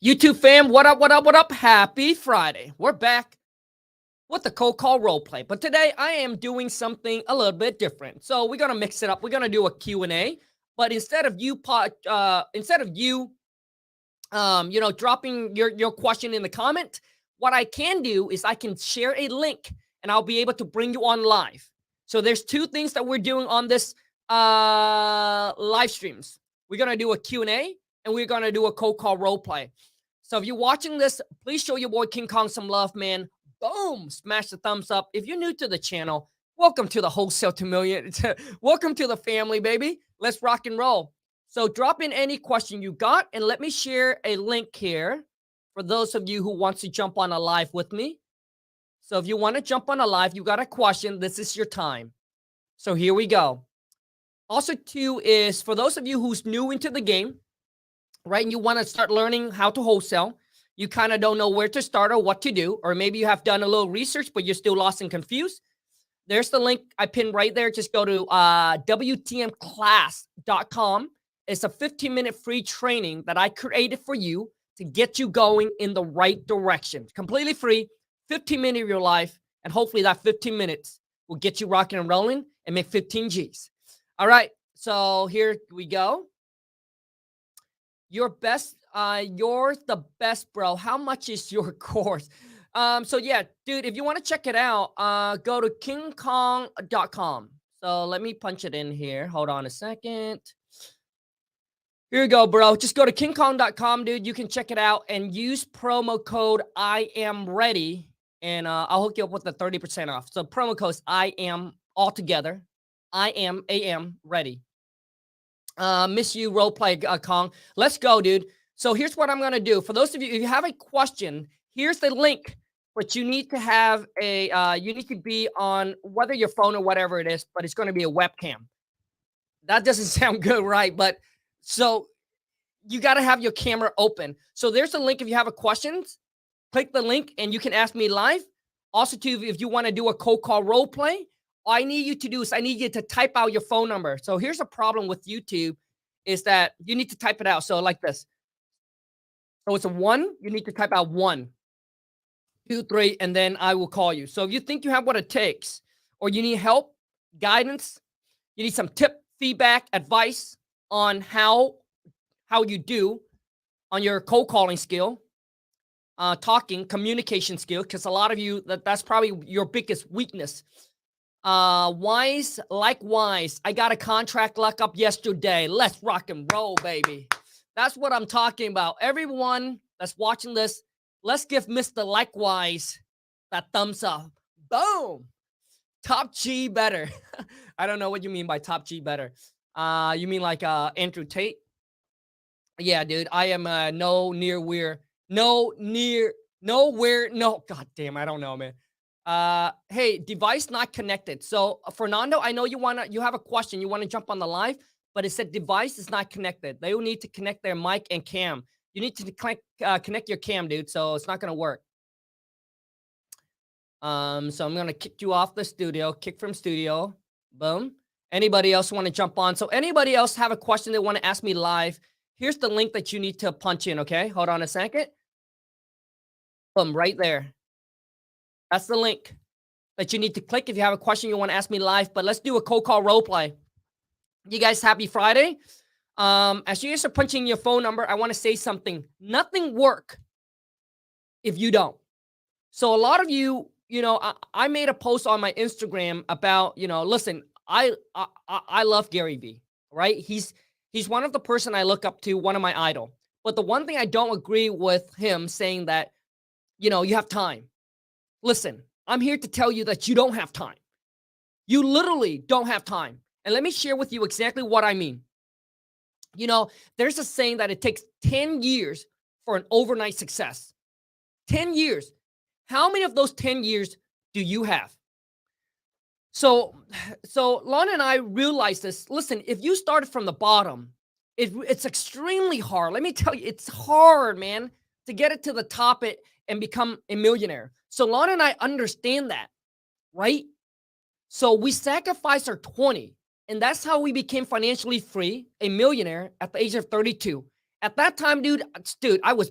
YouTube fam, what up, what up, what up? Happy Friday. We're back with the cold call role play. But today I am doing something a little bit different. So we're going to mix it up. We're going to do a Q&A, but instead of you dropping your question in the comment, what I can do is I can share a link and I'll be able to bring you on live. So there's two things that we're doing on this live streams. We're going to do a Q&A and we're going to do a cold call role play. So if you're watching this, please show your boy King Kong some love, man. Boom, smash the thumbs up. If you're new to the channel, welcome to the Wholesale to Million. Welcome to the family, baby. Let's rock and roll. So drop in any question you got, and let me share a link here for those of you who want to jump on a live with me. So if you want to jump on a live, you got a question, this is your time. So here we go. Also, too, is for those of you who's new into the game, right, and you want to start learning how to wholesale, you kind of don't know where to start or what to do, or maybe you have done a little research, but you're still lost and confused. There's the link I pinned right there. Just go to WTMclass.com. It's a 15-minute free training that I created for you to get you going in the right direction. Completely free, 15 minutes of your life, and hopefully that 15 minutes will get you rocking and rolling and make 15 G's. All right, so here we go. You're the best, bro. How much is your course? So yeah, dude, if you want to check it out, go to kingkong.com. So let me punch it in here. Hold on a second. Here you go, bro. Just go to kingkong.com, dude. You can check it out and use promo code I am ready, and I'll hook you up with the 30% off. So promo code is I am all together. I am ready. Miss you, role play, Khang. Let's go, dude. So here's what I'm going to do. For those of you, if you have a question, here's the link, but you need to have you need to be on whether your phone or whatever it is, but it's going to be a webcam. That doesn't sound good, right? But so you got to have your camera open. So there's a link. If you have a questions, click the link and you can ask me live. Also, too, if you want to do a cold call role play, all I need you to do is I need you to type out your phone number. So here's a problem with YouTube is that you need to type it out. So like this. So it's a 1. You need to type out 1, 2, 3, and then I will call you. So if you think you have what it takes, or you need help, guidance, you need some tip, feedback, advice on how you do on your cold calling skill, talking, communication skill, because a lot of you, that's probably your biggest weakness. Likewise, I got a contract lock up yesterday. Let's rock and roll, baby. That's what I'm talking about. Everyone that's watching this, let's give Mr. Likewise that thumbs up. Boom. Top G better. I don't know what you mean by top G better. You mean like Andrew Tate? Yeah, dude. I am nowhere. God damn, I don't know, man. Hey, device not connected. So Fernando, I know you have a question. You want to jump on the live, but it said device is not connected. They will need to connect their mic and cam. You need to connect your cam, dude. So it's not going to work. So I'm going to kick you off the studio, kick from studio. Boom. Anybody else want to jump on? So anybody else have a question they want to ask me live? Here's the link that you need to punch in. Okay. Hold on a second. Boom, right there. That's the link that you need to click if you have a question you want to ask me live. But let's do a cold call role play. You guys, happy Friday. As you guys are punching your phone number, I want to say something. Nothing work if you don't. So a lot of you, I made a post on my Instagram about, listen, I love Gary Vee, right? He's one of the person I look up to, one of my idol. But the one thing I don't agree with him saying that, you have time. Listen, I'm here to tell you that you don't have time. You literally don't have time. And let me share with you exactly what I mean. There's a saying that it takes 10 years for an overnight success. 10 years. How many of those 10 years do you have? So Lon and I realized this. Listen, if you started from the bottom, it's extremely hard. Let me tell you, it's hard, man, to get it to the top and become a millionaire. So Lon and I understand that, right? So we sacrificed our 20, and that's how we became financially free, a millionaire at the age of 32. At that time, dude, I was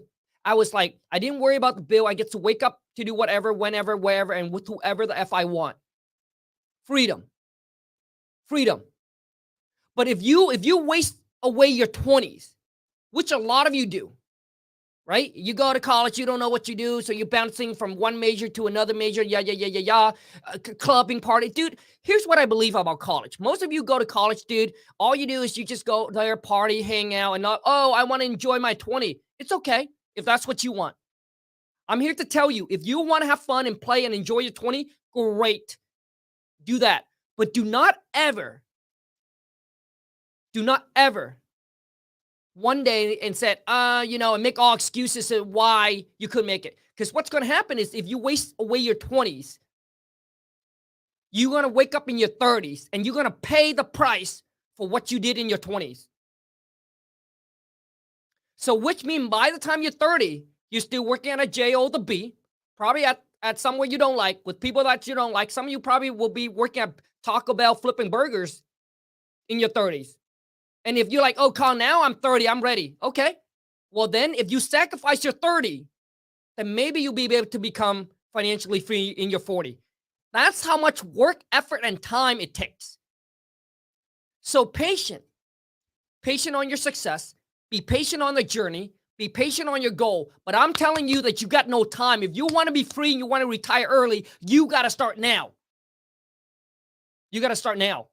I was like, I didn't worry about the bill. I get to wake up to do whatever, whenever, wherever, and with whoever the F I want. Freedom. Freedom. But if you waste away your 20s, which a lot of you do, right? You go to college, you don't know what you do, so you're bouncing from one major to another major, clubbing party. Dude, here's what I believe about college. Most of you go to college, dude, all you do is you just go there, party, hang out, and not, oh, I want to enjoy my 20. It's okay if that's what you want. I'm here to tell you, if you want to have fun and play and enjoy your 20, great. Do that. But do not ever one day and said, and make all excuses of why you couldn't make it. Because what's going to happen is if you waste away your 20s, you're going to wake up in your 30s and you're going to pay the price for what you did in your 20s. So which means by the time you're 30, you're still working at a J or the B, probably at somewhere you don't like, with people that you don't like. Some of you probably will be working at Taco Bell flipping burgers in your 30s. And if you're like, oh, Khang, now I'm 30, I'm ready. Okay. Well, then if you sacrifice your 30, then maybe you'll be able to become financially free in your 40. That's how much work, effort, and time it takes. So patient on your success, be patient on the journey, be patient on your goal. But I'm telling you that you got no time. If you want to be free and you want to retire early, you got to start now. You got to start now.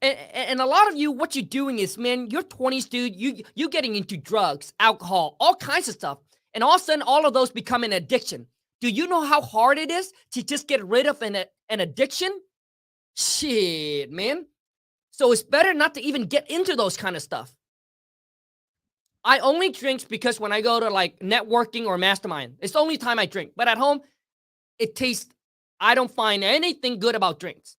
And a lot of you, what you're doing is, man, your 20s, dude, you getting into drugs, alcohol, all kinds of stuff. And all of a sudden, all of those become an addiction. Do you know how hard it is to just get rid of an addiction? Shit, man. So it's better not to even get into those kind of stuff. I only drink because when I go to like networking or mastermind, it's the only time I drink. But at home, I don't find anything good about drinks.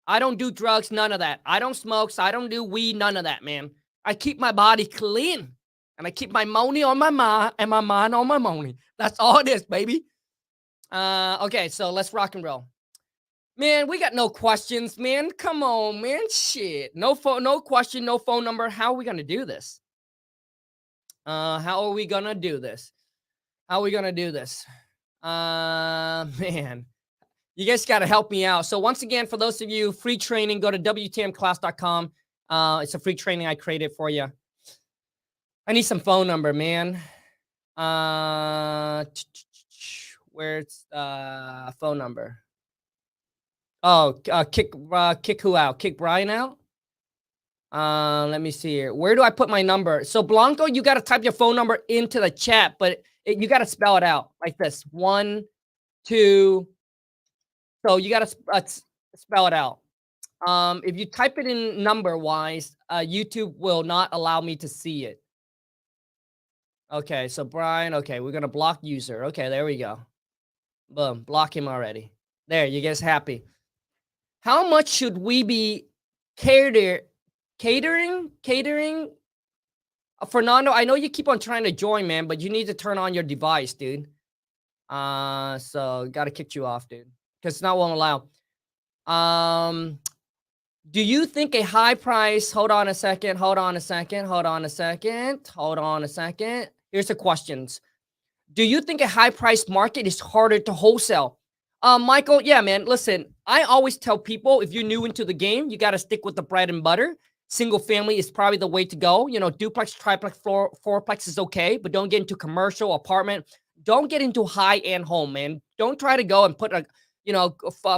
I don't do drugs, none of that. I don't smoke, so I don't do weed, none of that, man. I keep my body clean, and I keep my money on my mind and my mind on my money. That's all it is, baby. Okay, so let's rock and roll. Man, we got no questions, man. Come on, man. Shit. No question, no phone number. How are we going to do this? Man. You guys got to help me out. So once again, for those of you, free training, go to WTMclass.com. It's a free training I created for you. I need some phone number, man. Where's phone number? Oh, kick who out? Kick Brian out? Let me see here. Where do I put my number? So Blanco, you got to type your phone number into the chat, but you got to spell it out like this. 1, 2. So you got to spell it out. If you type it in number-wise, YouTube will not allow me to see it. Okay, so Brian, okay, we're going to block user. Okay, there we go. Boom, block him already. There, you guys happy. How much should we be catering? Fernando, I know you keep on trying to join, man, but you need to turn on your device, dude. So got to kick you off, dude. Because it's not won't allow. Do you think a high price? Hold on a second. Here's the questions. Do you think a high price market is harder to wholesale? Michael, yeah, man. Listen, I always tell people if you're new into the game, you got to stick with the bread and butter. Single family is probably the way to go. You know, duplex, triplex, fourplex is okay, but don't get into commercial apartment. Don't get into high-end home, man. Don't try to go and put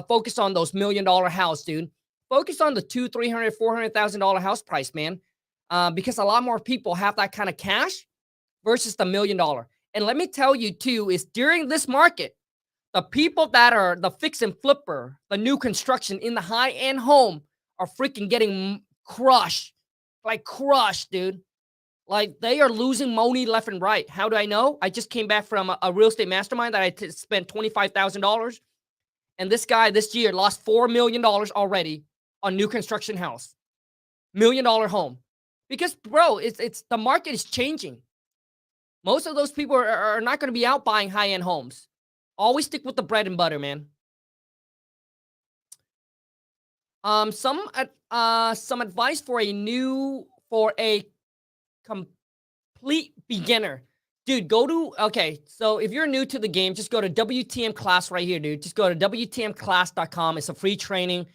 focus on those $1 million house, dude. Focus on the $200,000, $300,000, $400,000 house price, man. Because a lot more people have that kind of cash versus the $1 million. And let me tell you too, is during this market, the people that are the fix and flipper, the new construction in the high-end home are freaking getting crushed. Like crushed, dude. Like they are losing money left and right. How do I know? I just came back from a real estate mastermind that I spent $25,000. And this guy this year lost $4 million already on new construction house. $1 million home. Because, bro, it's the market is changing. Most of those people are not going to be out buying high-end homes. Always stick with the bread and butter, man. Some advice for a complete beginner. Dude, okay, so if you're new to the game, just go to WTM class right here, dude. Just go to WTMclass.com. It's a free training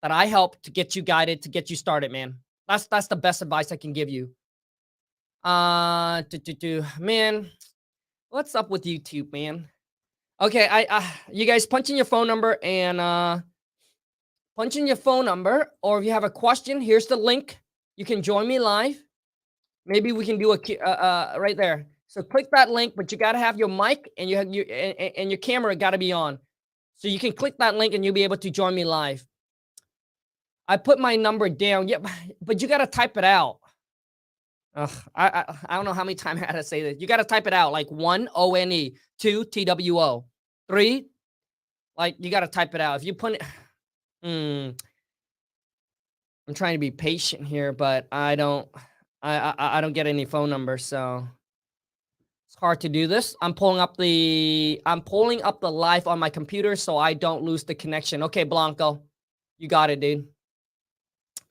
that I help to get you guided, to get you started, man. That's the best advice I can give you. Man, what's up with YouTube, man? Okay, you guys punch in your phone number and punch in your phone number, or if you have a question, here's the link. You can join me live. Maybe we can do a right there. So click that link, but you got to have your mic and and your camera got to be on. So you can click that link and you'll be able to join me live. I put my number down. Yeah, but you got to type it out. I don't know how many times I had to say this. You got to type it out, like 1 ONE, 2 TWO, 3. Like you got to type it out. If you put it, I'm trying to be patient here, but I don't get any phone numbers, so it's hard to do this. I'm pulling up the live on my computer so I don't lose the connection. Okay, Blanco, you got it, dude.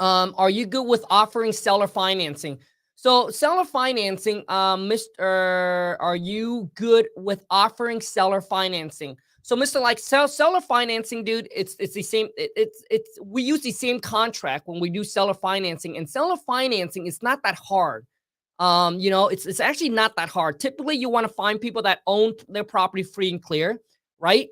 Are you good with offering seller financing? So seller financing, Mr. Are you good with offering seller financing? So Mr. Like seller financing, dude, it's the same. We use the same contract when we do seller financing, and seller financing is not that hard. It's actually not that hard. Typically, you want to find people that own their property free and clear, right?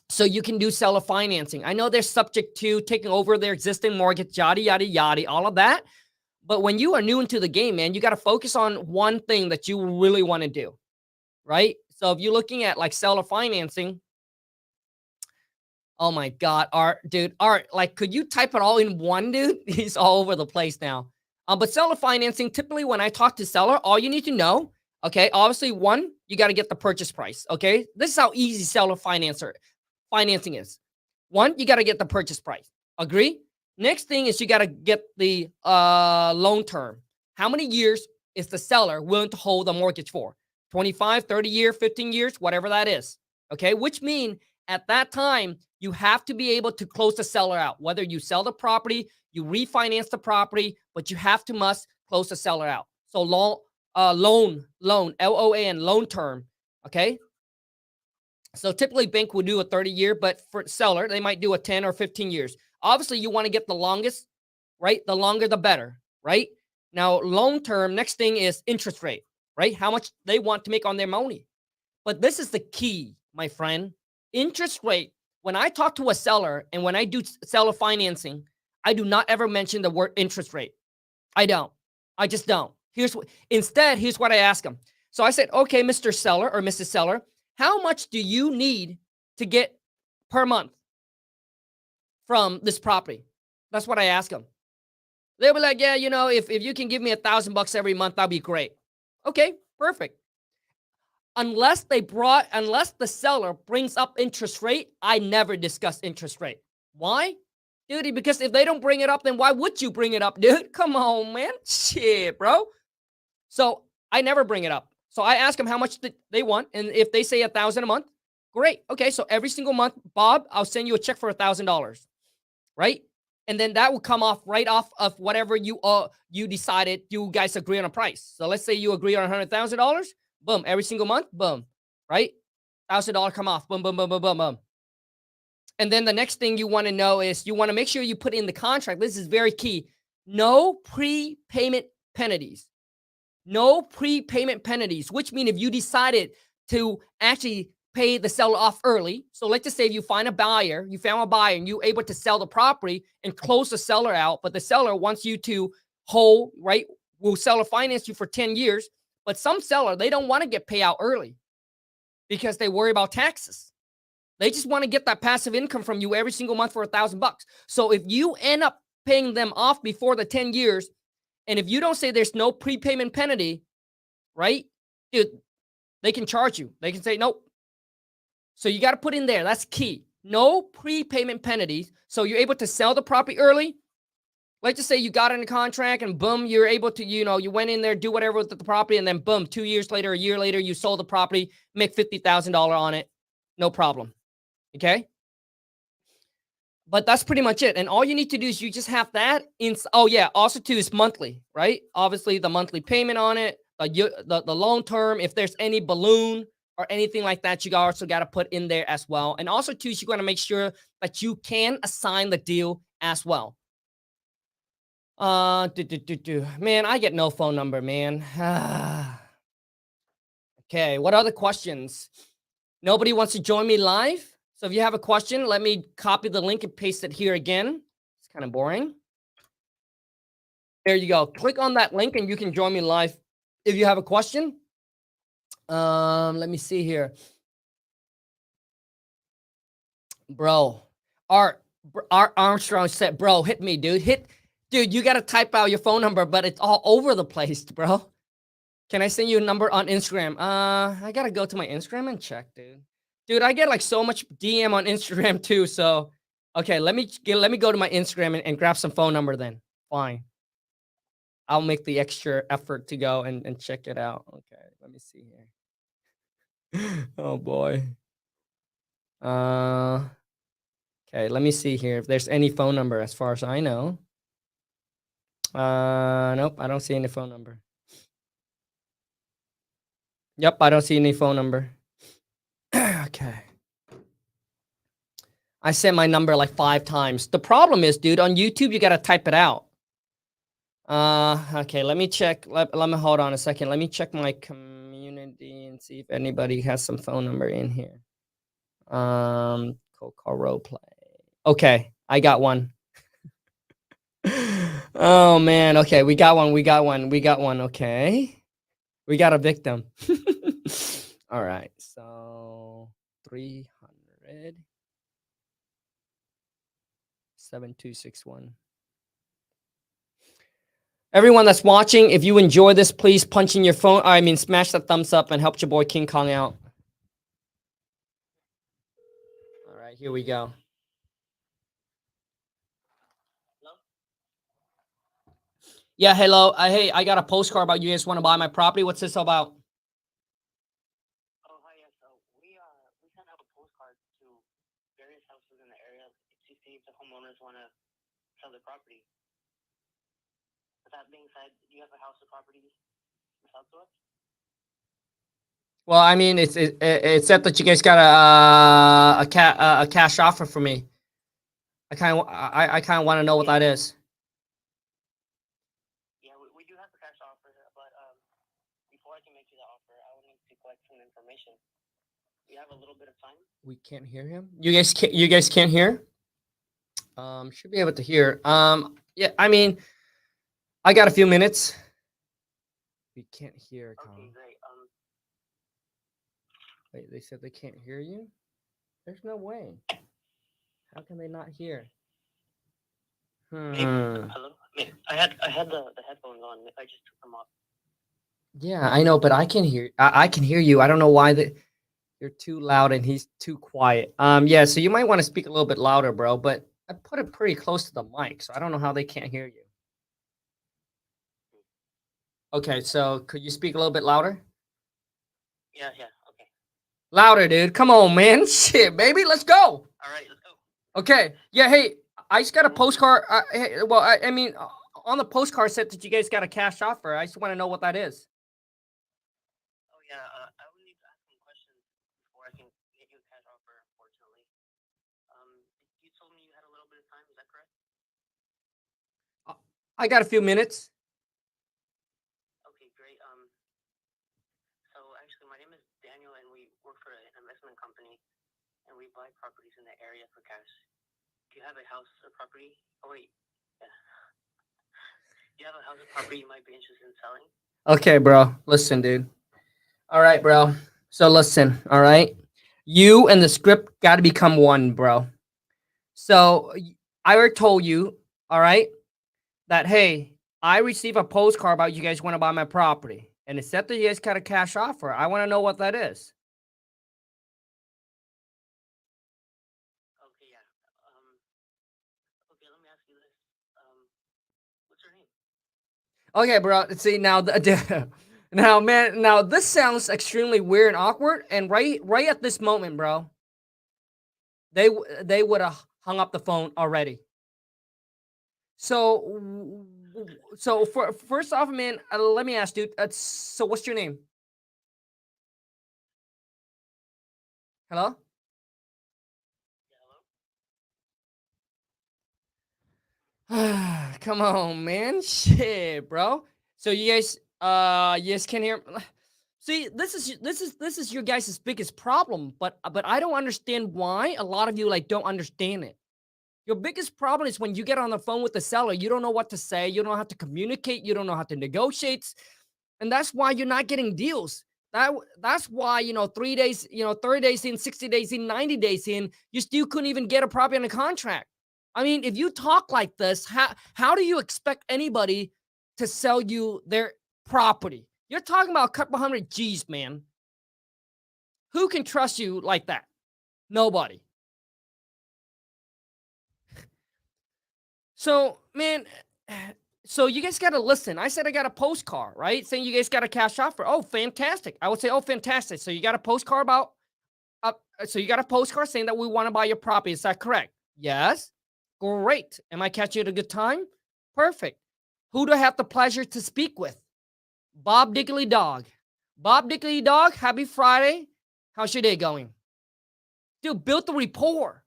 So you can do seller financing. I know they're subject to taking over their existing mortgage, yada, yada, yada, all of that. But when you are new into the game, man, you got to focus on one thing that you really want to do, right? So if you're looking at like seller financing, oh my God, Art, like, could you type it all in one, dude? He's all over the place now. But seller financing, typically when I talk to seller, all you need to know, okay, obviously, one, you got to get the purchase price, okay? This is how easy seller financing is. One, you got to get the purchase price. Agree? Next thing is you got to get the loan term. How many years is the seller willing to hold the mortgage for? 25, 30 years, 15 years, whatever that is. Okay, which means at that time, you have to be able to close the seller out. Whether you sell the property, you refinance the property, but you must close the seller out. So loan, LOAN, loan term. Okay. So typically bank will do a 30-year, but for seller, they might do a 10 or 15 years. Obviously, you want to get the longest, right? The longer, the better, right? Now, loan term, next thing is interest rate, right? How much they want to make on their money. But this is the key, my friend. Interest rate. When I talk to a seller and when I do seller financing, I do not ever mention the word interest rate. I don't. I just don't. Instead, here's what I ask them. So I said, okay, Mr. Seller or Mrs. Seller, how much do you need to get per month from this property? That's what I ask them. They'll be like, yeah, if you can give me $1,000 every month, that'll be great. Okay, perfect. Unless the seller brings up interest rate, I never discuss interest rate. Why? Dude, because if they don't bring it up, then why would you bring it up, dude? Come on, man. Shit, bro. So I never bring it up. So I ask them how much they want. And if they say $1,000 a month, great. Okay, so every single month, Bob, I'll send you a check for $1,000, right? And then that will come right off of whatever you decided you guys agree on a price. So let's say you agree on $100,000. Boom, every single month, boom, right? $1,000 come off, boom, boom, boom, boom, boom, boom. And then the next thing you want to know is you want to make sure you put in the contract. This is very key. No prepayment penalties. No prepayment penalties, which means if you decided to actually pay the seller off early. So let's just say if you found a buyer and you're able to sell the property and close the seller out, but the seller wants you to hold, right? Will seller finance you for 10 years. But some seller, they don't want to get paid out early because they worry about taxes. They just want to get that passive income from you every single month for $1,000. So if you end up paying them off before the 10 years, and if you don't say there's no prepayment penalty, right, dude, they can charge you. They can say nope. So you got to put in there. That's key. No prepayment penalties. So you're able to sell the property early. Let's just say you got in a contract and boom, you're able to, you went in there, do whatever with the property, and then boom, 2 years later, a year later, you sold the property, make $50,000 on it. No problem. Okay? But that's pretty much it. And all you need to do is you just have that. Also too is monthly, right? Obviously the monthly payment on it, the long term, if there's any balloon or anything like that, you also got to put in there as well. And also, too, you got to make sure that you can assign the deal as well. Man, I get no phone number, man. Okay, what other questions? Nobody wants to join me live? So if you have a question, let me copy the link and paste it here again. It's kind of boring. There you go. Click on that link and you can join me live if you have a question. Let me see here. Bro, Art Armstrong said, bro, hit me, dude. Dude, you got to type out your phone number, but it's all over the place, bro. Can I send you a number on Instagram? I got to go to my Instagram and check, dude. Dude, I get like so much DM on Instagram too. So, okay, let me go to my Instagram and grab some phone number then. Fine. I'll make the extra effort to go and check it out. Okay, let me see here. Oh boy. Okay, let me see here if there's any phone number as far as I know. Nope, I don't see any phone number. Yep, I don't see any phone number. Okay. I sent my number like 5 times. The problem is, dude, on YouTube, you got to type it out. Okay, let me check. Let me hold on a second. Let me check my community and see if anybody has some phone number in here. Cold call role play. Okay, I got one. Oh man, okay, we got one. Okay, we got a victim. All right, so 300 7261. Everyone that's watching, if you enjoy this, please punch in your phone. Smash that thumbs up and help your boy King Kong out. All right, here we go. Hello? Yeah, hello. Hey, I got a postcard about you guys want to buy my property. What's this about? Oh, hi, yeah. So we sent out a postcard to various houses in the area to see if the homeowners want to sell their property. With that being said, do you have a house or property to sell to us? Well, I mean, it said that you guys got a cash offer for me. I kind of want to know what that is. Yeah, we do have a cash offer, but before I can make you the offer, I would need to collect some information. We have a little bit of time. We can't hear him. You guys can't hear. Should be able to hear. Yeah, I mean, I got a few minutes. We can't hear. Okay, great. Wait, they said they can't hear you. There's no way. How can they not hear? Hello. I had the headphones on. I just took them off. Yeah, I know, but I can hear. I can hear you. I don't know why you're too loud and he's too quiet. Yeah, so you might want to speak a little bit louder, bro. But I put it pretty close to the mic, so I don't know how they can't hear you. Okay, so could you speak a little bit louder? Yeah, okay. Louder, dude. Come on, man. Shit, baby, let's go. All right, let's go. Okay. Yeah. Hey, I just got a postcard. I mean, on the postcard said that you guys got a cash offer. I just want to know what that is. Oh yeah, I would need to ask some questions before I can get you a cash offer. Unfortunately, you told me you had a little bit of time. Is that correct? I got a few minutes. Okay, great. So actually, my name is Daniel, and we work for an investment company, and we buy properties in the area for cash. Do you have a house or property? Oh wait, yeah. Do you have a house or property you might be interested in selling? Okay, bro. Listen, dude. All right, bro. So listen, all right? You and the script got to become one, bro. So I already told you, all right, that, hey, I received a postcard about you guys want to buy my property. And it said that you guys got a cash offer. I want to know what that is. Okay, yeah. Okay, let me ask you this. What's your name? Okay, bro. See, now, man, now this sounds extremely weird and awkward. And right at this moment, bro, they would have hung up the phone already. So So first off, man, let me ask, dude. So what's your name? Hello? Yeah, hello? Come on, man. Shit, bro. So you guys can hear. See, this is your guys' biggest problem, but I don't understand why a lot of you like don't understand it. Your biggest problem is when you get on the phone with the seller, you don't know what to say, you don't know how to communicate, you don't know how to negotiate, and that's why you're not getting deals. That's why 3 days, 30 days in, 60 days in, 90 days in, you still couldn't even get a property on a contract. I mean, if you talk like this, how do you expect anybody to sell you their property? You're talking about a couple hundred G's, man. Who can trust you like that? Nobody. So, man, so you guys got to listen. I said I got a postcard, right? Saying you guys got a cash offer. Oh, fantastic. I would say, oh, fantastic. So you got a postcard about, so you got a postcard saying that we want to buy your property. Is that correct? Yes. Great. Am I catching you at a good time? Perfect. Who do I have the pleasure to speak with? Bob Diggly Dog. Bob Diggly Dog, happy Friday. How's your day going? Dude, build the rapport.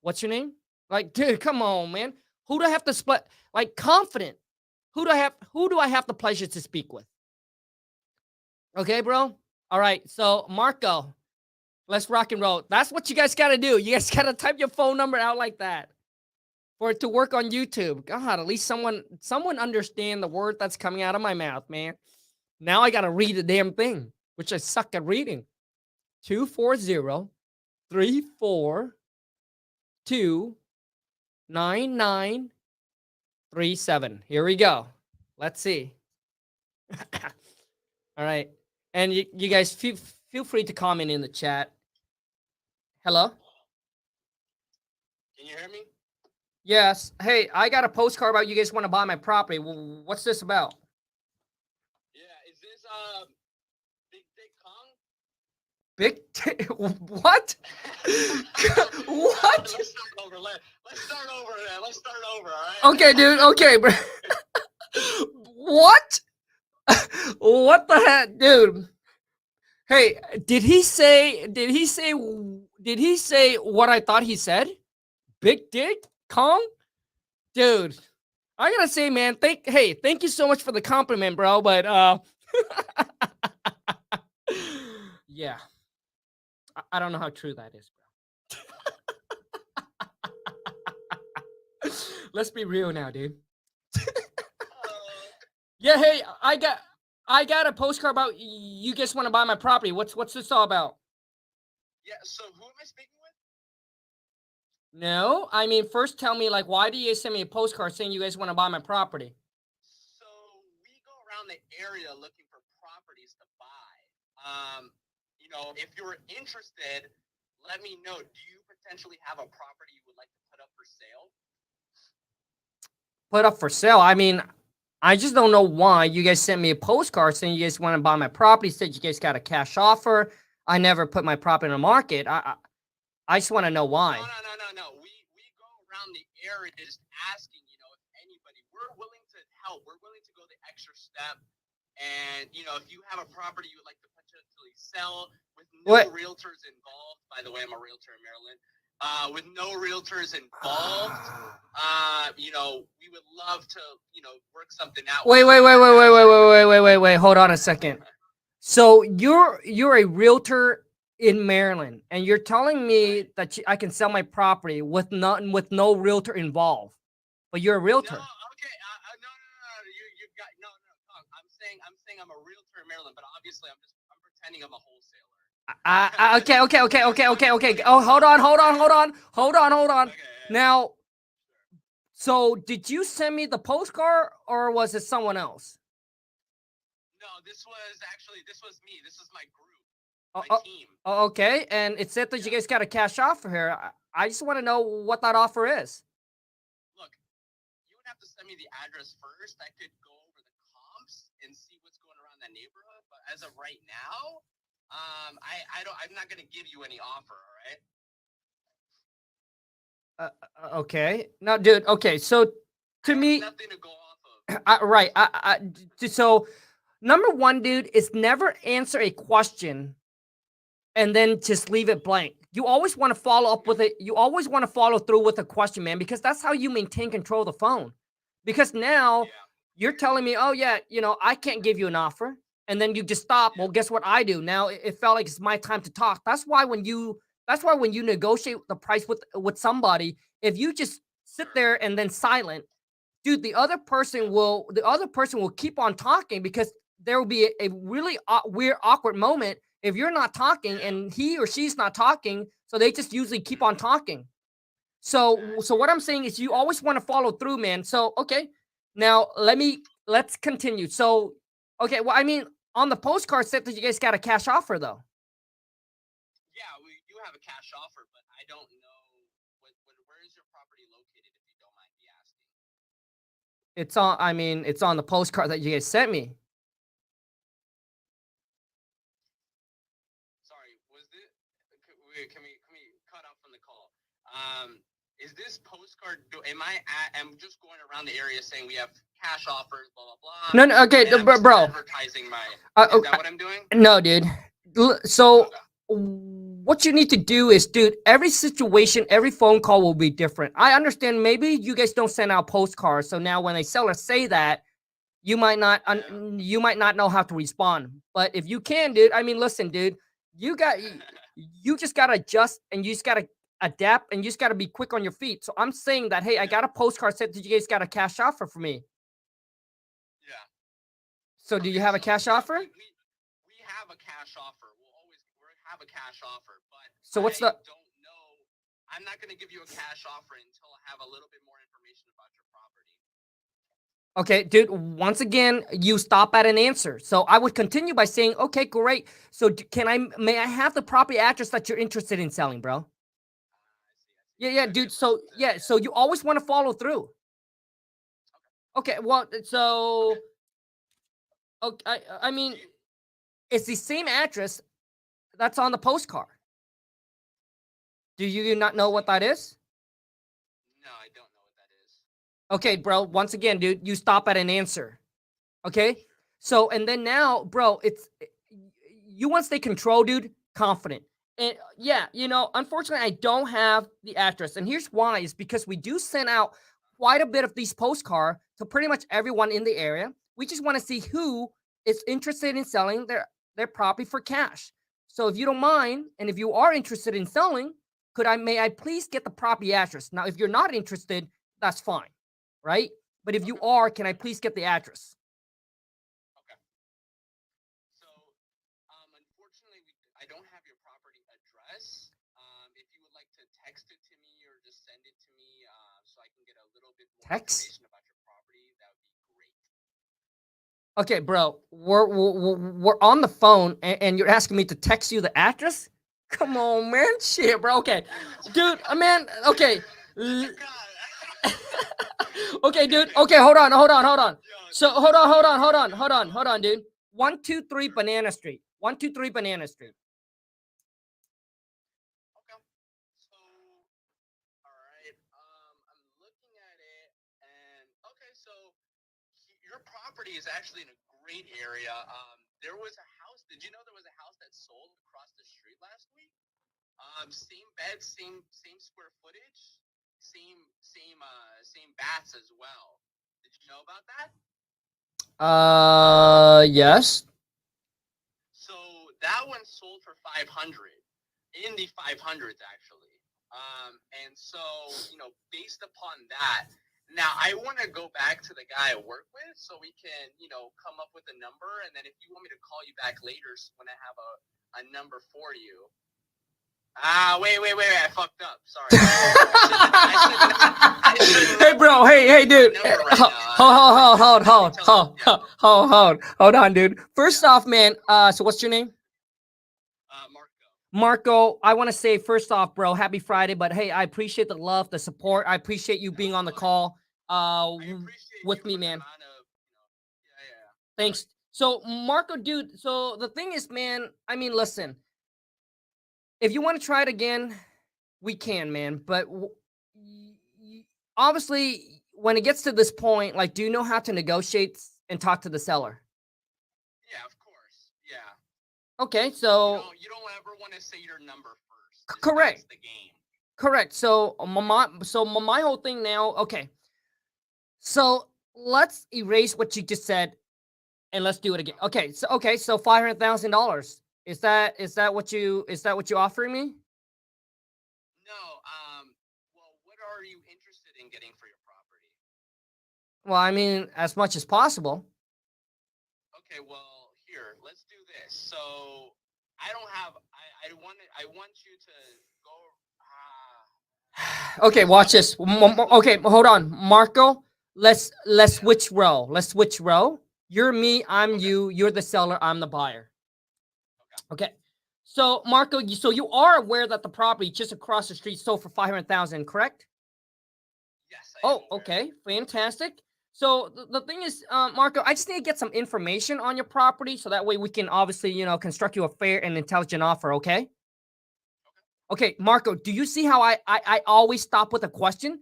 What's your name? Like, dude, come on, man. Who do I have to split? Like, confident. Who do I have the pleasure to speak with? Okay, bro. All right. So, Marco, let's rock and roll. That's what you guys got to do. You guys got to type your phone number out like that for it to work on YouTube. God, at least someone understand the word that's coming out of my mouth, man. Now I got to read the damn thing, which I suck at reading. 240-342-9937. Here we go. Let's see. All right. And you guys feel free to comment in the chat. Hello? Can you hear me? Yes. Hey, I got a postcard about you guys want to buy my property. What's this about? Yeah, is this Big Dick Khang? What? What? Let's start over. Let's start over. Let's start over. All right. Okay, dude. Okay, bro. What? What the heck, dude? Hey, did he say what I thought he said? Big dick, Khang? Dude, I gotta say, man, thank you so much for the compliment, bro. But yeah, I don't know how true that is, bro. Let's be real now, dude. Yeah, hey, I got a postcard about you guys want to buy my property. What's this all about? Yeah. So who am I speaking with? No, I mean, first tell me, like, why do you send me a postcard saying you guys want to buy my property? So we go around the area looking for properties to buy. If you're interested, let me know. Do you potentially have a property you would like to put up for sale? Put up for sale? I mean, I just don't know why you guys sent me a postcard saying you guys want to buy my property, said you guys got a cash offer. I never put my property on the market. I just want to know why. No. We go around the area just asking, if anybody, we're willing to help. We're willing to go the extra step. And, if you have a property you would like to potentially sell with no realtors involved, by the way, I'm a realtor in Maryland, with no realtors involved, we would love to, work something out. Wait. Hold on a second. So you're a realtor in Maryland, and you're telling me that I can sell my property with no realtor involved, but you're a realtor. No, okay, no. You got no. I'm saying I'm a realtor in Maryland, but obviously I'm pretending I'm a wholesaler. Okay. Oh, hold on. Okay. Now, so did you send me the postcard, or was it someone else? No, this was me. This is my group, my team. Okay, and it said that you guys got a cash offer here. I just want to know what that offer is. Look, you would have to send me the address first. I could go over the comps and see what's going around that neighborhood. But as of right now, I'm not going to give you any offer. All right. Okay. Now, dude. Okay, so To me, nothing to go off of. right. So number one, dude, is never answer a question and then just leave it blank. You always want to follow up with it. You always want to follow through with a question, man, because that's how you maintain control of the phone. Because now you're telling me, oh yeah, I can't give you an offer, and then you just stop. Well, guess what I do now? It felt like it's my time to talk. That's why when you negotiate the price with somebody, if you just sit there and then silent, dude, the other person will keep on talking, because there will be a really weird, awkward moment if you're not talking and he or she's not talking. So they just usually keep on talking. So what I'm saying is you always want to follow through, man. So okay, now let's continue. So okay, well, I mean, on the postcard said that you guys got a cash offer though. Yeah, we do have a cash offer, but I don't know where is your property located, if you don't mind me asking. It's on the postcard that you guys sent me. Sorry, was this? Can we cut off from the call? Is this postcard? I'm just going around the area saying we have cash offers, blah blah blah. No, okay, And I'm just bro. advertising my. Is that what I'm doing? No, dude. So Okay. what you need to do is, dude, every situation, every phone call will be different. I understand maybe you guys don't send out postcards, so now when a seller say that, you might not know how to respond. But if you can, dude, I mean, listen, dude, you just gotta adjust, and you just gotta adapt, and you just gotta be quick on your feet. So I'm saying that, hey, I got a postcard said that you guys got a cash offer for me. Yeah. So do you have a cash offer? We have a cash offer. We'll have a cash offer, but So what's I the don't know. I'm not going to give you a cash offer until I have a little bit more information about your property. Okay, dude, once again, you stop at an answer. So I would continue by saying, okay, great. So may I have the property address that you're interested in selling, bro? I see. Yeah, Okay, dude. let's So do that. yeah, so you always want to follow through. Okay, well, so okay, I mean, it's the same address that's on the postcard. Do you not know what that is? No, I don't know what that is. Okay, bro. Once again, dude, you stop at an answer. Okay. So, and then now, bro, you want to stay control, dude, confident. And yeah, unfortunately, I don't have the address. And here's why: is because we do send out quite a bit of these postcards to pretty much everyone in the area. We just want to see who is interested in selling their property for cash. So if you don't mind, and if you are interested in selling, may I please get the property address? Now, if you're not interested, that's fine, right? But if you are, can I please get the address? Okay. So, unfortunately, I don't have your property address. If you would like to text it to me or just send it to me, so I can get a little bit more Text? information about your property, that would be great. Okay, bro, we're on the phone, and you're asking me to text you the address? Come on, man, shit, bro. Okay, dude, man. Okay, okay, dude. Okay, hold on. So hold on, dude. 123 Banana Street. 123 Banana Street. Okay. So, all right. I'm looking at it, and okay. So, your property is actually in a great area. There was a house. Did you know there was a house that sold across the street last week? Same bed, same square footage, same baths as well. Did you know about that? Yes. So that one sold for 500, in the 500s actually. And so based upon that, now I want to go back to the guy I work with so we can come up with a number, and then if you want me to call you back later when I have a number for you. Wait, I fucked up. Sorry. Hey, bro. Hey, dude. Hold on, dude. First off, man. So what's your name? Marco. I want to say first off, bro, happy Friday. But hey, I appreciate the love, the support. I appreciate you being on the call. With me, man. Thanks. So Marco, dude. So the thing is, man. I mean, listen. If you want to try it again, we can, man. But obviously, when it gets to this point, like, do you know how to negotiate and talk to the seller? Yeah, of course. Yeah. Okay, You so don't ever want to say your number first. correct, That's the game. correct. So my whole thing now. Okay, so let's erase what you just said and let's do it again. Okay, so $500,000. Is that what you offering me? No. Well, what are you interested in getting for your property? Well, I mean, as much as possible. Okay. Well, here, let's do this. So, I don't have. I want you to go. Okay, watch this. Okay, hold on, Marco. Let's Yeah. switch role. Let's switch role. You're me. I'm Okay. you. You're the seller. I'm the buyer. Okay. Okay. So Marco, you are aware that the property just across the street sold for 500,000, correct? Yes, I am Oh, aware. okay, fantastic. So the thing is, Marco, I just need to get some information on your property so that way we can obviously, construct you a fair and intelligent offer. Okay. Okay, Marco, do you see how I always stop with a question?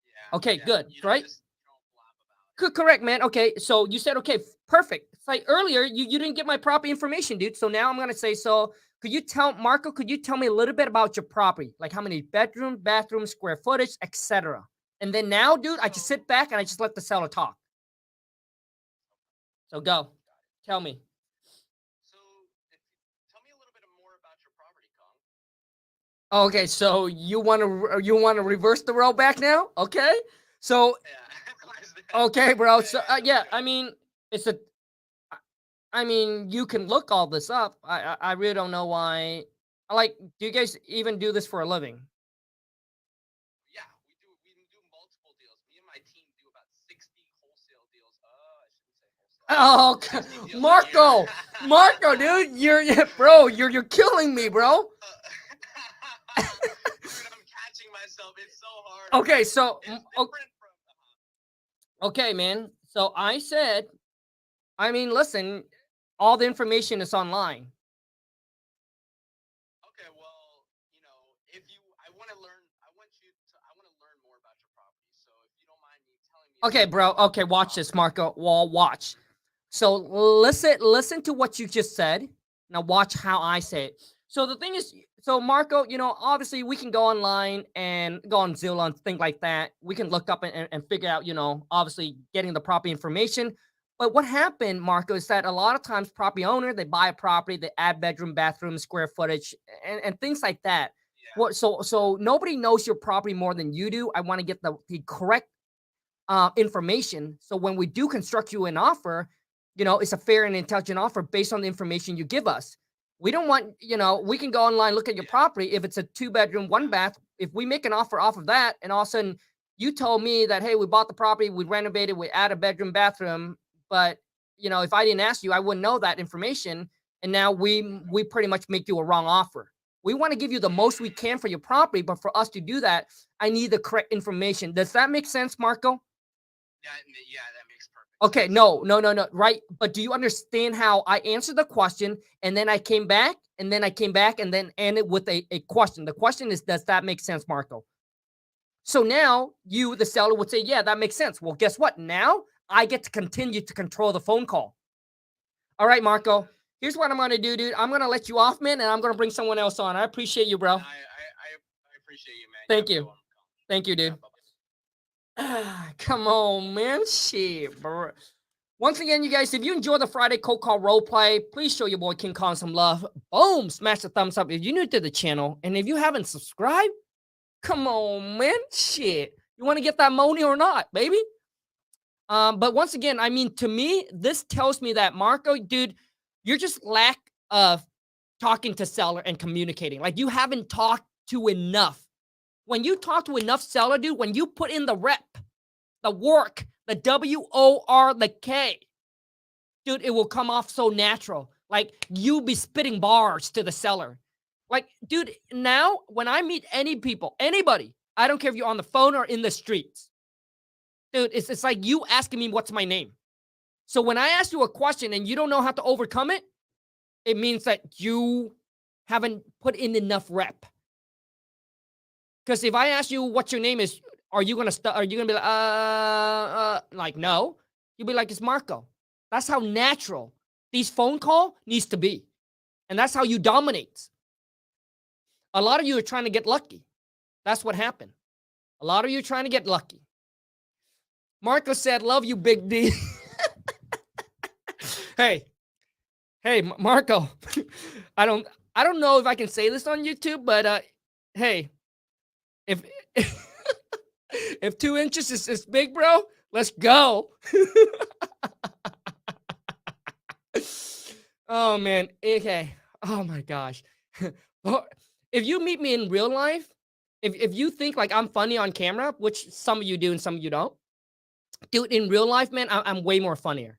Yeah. Okay, Yeah. good, You don't right? just blab about it. Correct, man. Okay, so you said okay, perfect. It's like earlier you didn't get my property information, dude. So now I'm gonna say so. Could you tell Marco? Could you tell me a little bit about your property, like how many bedrooms, bathrooms, square footage, etc. And then now, dude, I just So, sit back and I just let the seller talk. So go, tell me. so tell me a little bit more about your property, Kong. Okay, so you want to reverse the role back now? Okay, so Yeah. Why is that? okay, bro. Yeah. So Yeah. yeah, Okay. I mean it's a I mean, you can look all this up. I really don't know why. Like, do you guys even do this for a living? Yeah, we do. We do multiple deals. Me and my team do about 60 wholesale deals. I shouldn't say wholesale. Oh, 60 deals a year. Marco, dude, bro, you're killing me, bro. Dude, I'm catching myself. It's so hard. Okay, Right? so It's different from. okay, man. So I said, I mean, listen, all the information is online. Okay, well, if you, I want you to, I want to learn more about your property. So if you don't mind me telling me a Okay, little bit bro. about Okay, your watch this, property. Marco. Well, watch. So listen to what you just said. Now watch how I say it. So the thing is, so Marco, obviously we can go online and go on Zillow and things like that. We can look up and figure out, obviously getting the property information. But what happened, Marco, is that a lot of times property owner, they buy a property, they add bedroom, bathroom, square footage, and things like that. Yeah. What so nobody knows your property more than you do. I want to get the correct information. So when we do construct you an offer, it's a fair and intelligent offer based on the information you give us. We don't want, we can go online, look at your Yeah. property. If it's a 2 bedroom, one Yeah. bath, if we make an offer off of that, and all of a sudden you told me that, hey, we bought the property, we renovated, we add a bedroom, bathroom, but if I didn't ask you, I wouldn't know that information. And now we pretty much make you a wrong offer. We want to give you the most we can for your property, but for us to do that, I need the correct information. Does that make sense, Marco? Yeah, that makes perfect Okay, sense. no, right? But do you understand how I answered the question and then I came back and then I came back and then ended with a question? The question is, does that make sense, Marco? So now you, the seller, would say, yeah, that makes sense. Well, guess what? Now I get to continue to control the phone call. All right, Marco. Here's what I'm gonna do, dude. I'm gonna let you off, man, and I'm gonna bring someone else on. I appreciate you, bro. I appreciate you, man. Thank You have a you. good one. Thank you, Yeah, dude. bye-bye. Come on, man. Shit, bro. Once again, you guys, if you enjoy the Friday Cold Call Roleplay, please show your boy King Kong some love. Boom, smash the thumbs up if you're new to the channel. And if you haven't subscribed, come on, man. Shit. You want to get that money or not, baby? But once again, I mean, to me, this tells me that Marco, dude, you're just lack of talking to seller and communicating. Like you haven't talked to enough. When you talk to enough seller, dude, when you put in the rep, the work, the WOR, the K, dude, it will come off so natural. Like you be spitting bars to the seller. Like, dude, now when I meet any people, anybody, I don't care if you're on the phone or in the streets, dude, it's like you asking me what's my name. So when I ask you a question and you don't know how to overcome it, it means that you haven't put in enough rep. Because if I ask you what your name is, Are you gonna be like no? You'll be like, it's Marco. That's how natural these phone call needs to be, and that's how you dominate. A lot of you are trying to get lucky. That's what happened. A lot of you are trying to get lucky. Marco said, "Love you, Big D." Hey, Marco. I don't know if I can say this on YouTube, but hey, if if 2 inches is big, bro, let's go. Oh man, okay. Oh my gosh. If you meet me in real life, if you think like I'm funny on camera, which some of you do and some of you don't, dude, in real life, man, I'm way more funnier.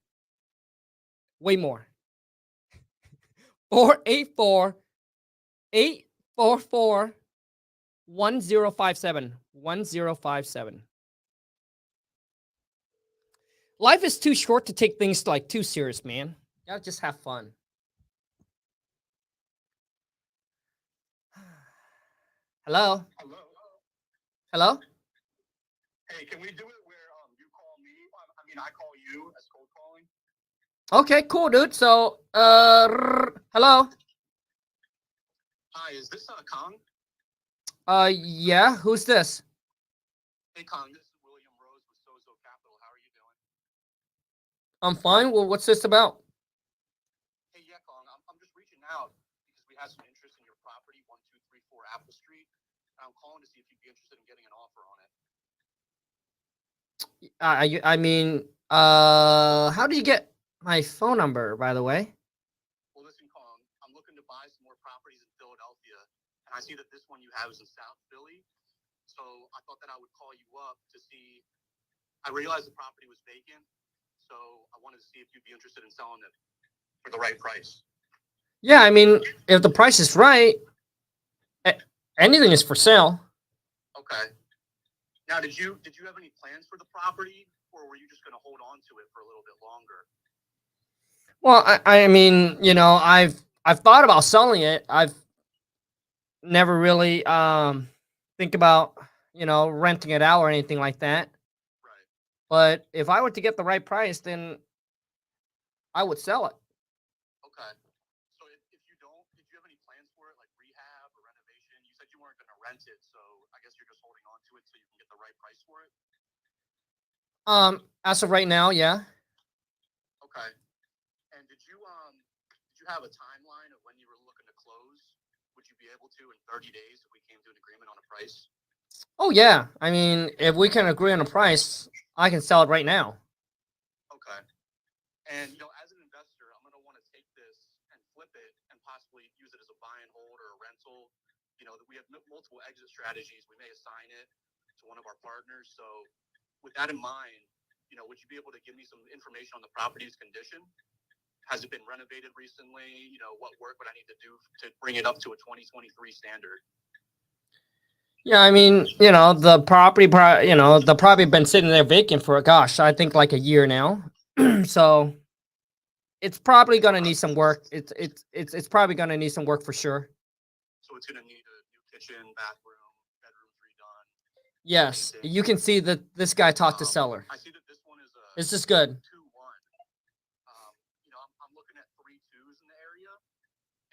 Way more. 484 844 1057. 1057. Life is too short to take things like too serious, man. You gotta just have fun. Hello? Hello. Hello? Hey, can we do it where you call me? I mean, I call you as cold calling. Okay, cool, dude. So, hello? Hi, is this Khang? Yeah, who's this? Hey, Khang, this is William Rose with Sozo Capital. How are you doing? I'm fine. Well, what's this about? Hey, yeah, Khang, I'm just reaching out because we have some interest in your property, 1234 Apple Street. And I'm calling to see if you'd be interested in getting an offer on it. I mean, how do you get my phone number, by the way? Well, listen, Khang, I'm looking to buy some more properties in Philadelphia, and I see that this one you have is in South Philly. So I thought that I would call you up to see. I realized the property was vacant, so I wanted to see if you'd be interested in selling it for the right price. Yeah, I mean, if the price is right, anything is for sale. Okay. Now, did you have any plans for the property, or were you just going to hold on to it for a little bit longer? Well, I mean, you know, I've thought about selling it. I've never really think about, you know, renting it out or anything like that. Right. But if I were to get the right price, then I would sell it. Okay. So if you don't, did you have any plans for it, like rehab or renovation? You said you weren't going to rent it, so I guess you're just holding on to it so you can get the right price for it. As of right now, yeah. Okay. And did you have a timeline of when you were looking to close? Would you be able to in 30 days if we came to an agreement on a price? Oh yeah. I mean, if we can agree on a price, I can sell it right now. Okay. And as an investor, I'm going to want to take this and flip it and possibly use it as a buy and hold or a rental. That we have multiple exit strategies. We may assign it to one of our partners. So with that in mind, would you be able to give me some information on the property's condition? Has it been renovated recently? What work would I need to do to bring it up to a 2023 standard? Yeah, I mean, the property been sitting there vacant for gosh, I think like a year now. So it's probably gonna need some work. It's probably gonna need some work for sure. So it's going to need a new kitchen, bathroom, bedrooms redone. Yes, you can see that this guy talked to seller. I see that this one is a This is good. 2-1. I'm looking at 3-2s in the area,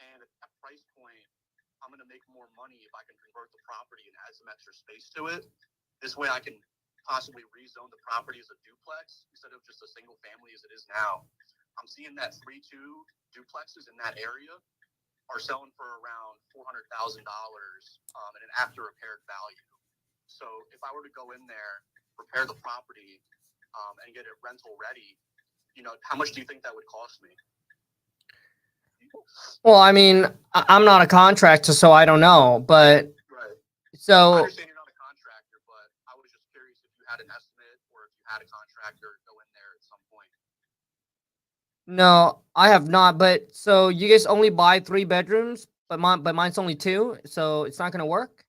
and at that price point, I'm going to make more money if I can convert the property and add some extra space to it. This way, I can possibly rezone the property as a duplex instead of just a single family as it is now. I'm seeing that 3-2 duplexes in that area are selling for around $400,000 in an after repaired value. So if I were to go in there, repair the property, and get it rental ready, how much do you think that would cost me? Well, I mean, I'm not a contractor, so I don't know. But Right. I so understand you're not a contractor, but I was just curious if you had an estimate or if you had a contractor go in there at some point. no, I have not. But so you guys only buy 3 bedrooms, but mine's only 2, so it's not gonna work.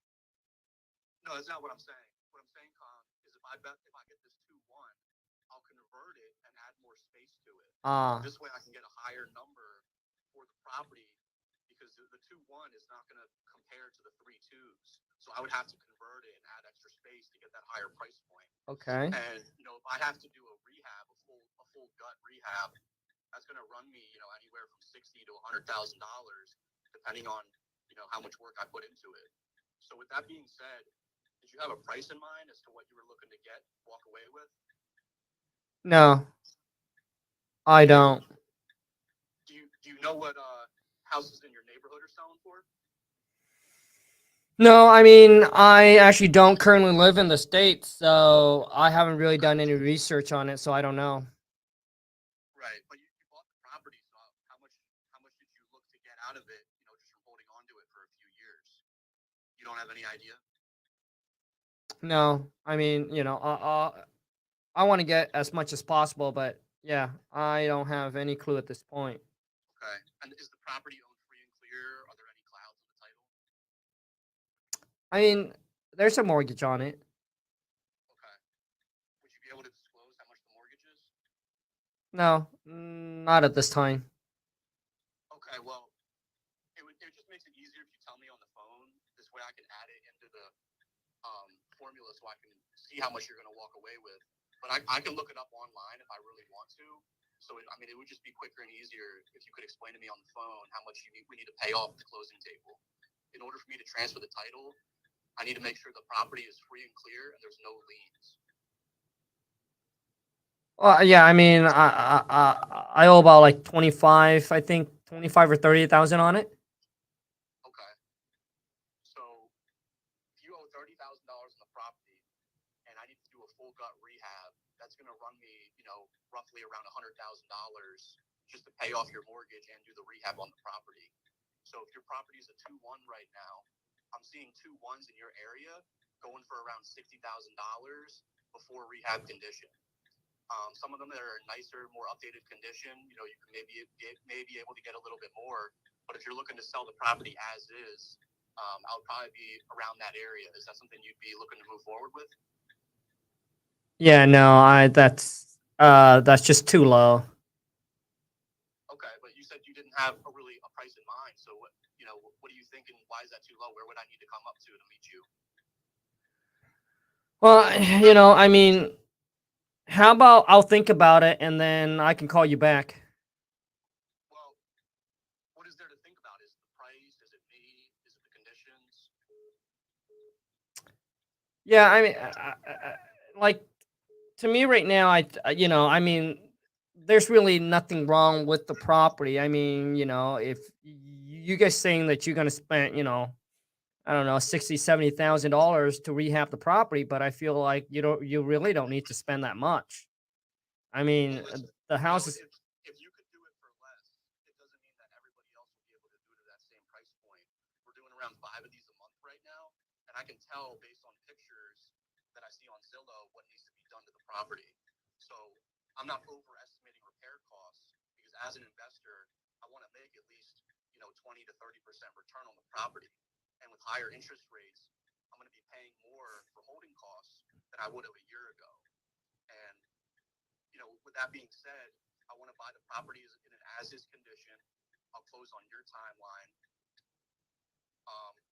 No, that's not what I'm saying. What I'm saying, Khang, is if I get this 2-1, I'll convert it and add more space to it. This way I can get a higher number for the property because the 2-1 is not going to compare to the 3-2s. So I would have to convert it and add extra space to get that higher price point. Okay. And, you know, if I have to do a rehab, a full gut rehab, that's going to run me, you know, anywhere from $60,000 to $100,000, depending on, you know, how much work I put into it. So with that being said, did you have a price in mind as to what you were looking to walk away with? No, I don't. Do you know what houses in your neighborhood are selling for? No, I mean, I actually don't currently live in the States, so I haven't really done any research on it, so I don't know. Right, but you bought the property, so how much did you look to get out of it? You know, just from holding on to it for a few years. You don't have any idea? No, I mean, I want to get as much as possible, but yeah, I don't have any clue at this point. Okay, and is the property owned free and clear? Are there any clouds on the title? I mean, there's a mortgage on it. Okay, would you be able to disclose how much the mortgage is? No, not at this time. Okay, well, it just makes it easier if you tell me on the phone. This way, I can add it into the formula, so I can see how much you're going to walk away with. But I can look it up online if I really want to. So I mean, it would just be quicker and easier if you could explain to me on the phone how much we need to pay off the closing table. In order for me to transfer the title, I need to make sure the property is free and clear and there's no liens. Well, yeah, I mean, I owe about like 25, I think 25 or 30,000 on it. Okay. So if you owe $30,000 on the property and I need to do a full gut rehab, that's going to run me, you know, roughly around $100,000 just to pay off your mortgage and do the rehab on the property. So if your property is a 2-1 right now, I'm seeing 2 1s in your area going for around $60,000 before rehab condition. Some of them that are in nicer, more updated condition, you know, you can maybe be able to get a little bit more. But if you're looking to sell the property as is, I would probably be around that area. Is that something you'd be looking to move forward with? Yeah, no, that's just too low. Okay, but you said you didn't have a price in mind. So what are you thinking? Why is that too low? Where would I need to come up to meet you? Well, I mean, how about I'll think about it and then I can call you back. Well, what is there to think about? Is it the price? Is it me? Is it the conditions? Yeah, I mean, like to me right now, I mean, there's really nothing wrong with the property. I mean, if you guys saying that you're gonna spend, I don't know, $60,000-$70,000 to rehab the property, but I feel like you really don't need to spend that much. I mean, Well, listen, the you know, house is. if you could do it for less, it doesn't mean that everybody else will be able to do it at that same price point. We're doing around 5 of these a month right now, and I can tell based on pictures that I see on Zillow what needs to be done to the property. So I'm not overestimating repair costs because as an investor, I want to make at least 20 to 30% return on the property. And with higher interest rates, I'm going to be paying more for holding costs than I would have a year ago. And with that being said, I want to buy the property in an as-is condition. I'll close on your timeline.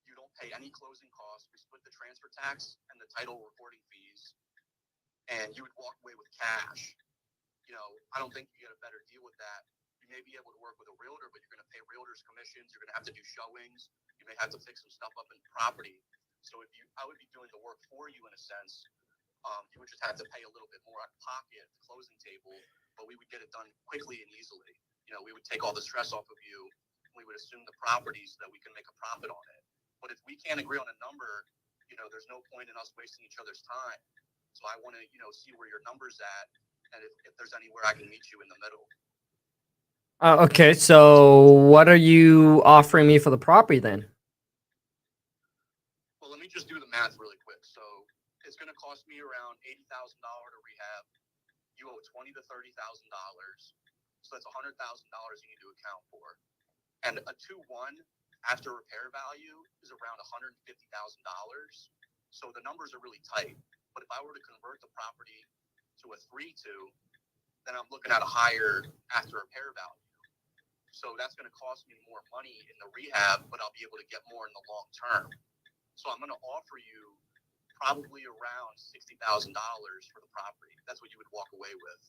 You don't pay any closing costs. We split the transfer tax and the title recording fees, and you would walk away with cash. I don't think you get a better deal with that. You may be able to work with a realtor, but you're going to pay realtors commissions. You're going to have to do showings. You may have to fix some stuff up in the property. So I would be doing the work for you in a sense. You would just have to pay a little bit more out of pocket at the closing table, but we would get it done quickly and easily. We would take all the stress off of you. We would assume the property so that we can make a profit on it. But if we can't agree on a number, there's no point in us wasting each other's time. So I want to, see where your number's at, and if there's anywhere I can meet you in the middle. Okay, so what are you offering me for the property then? Well, let me just do the math really quick. So it's going to cost me around $80,000 to rehab. You owe $20,000 to $30,000. So that's $100,000 you need to account for. And a 2-1 after repair value is around $150,000. So the numbers are really tight. But if I were to convert the property to a 3-2, then I'm looking at a higher after repair value. So that's going to cost me more money in the rehab, but I'll be able to get more in the long term. So I'm going to offer you probably around $60,000 for the property. That's what you would walk away with.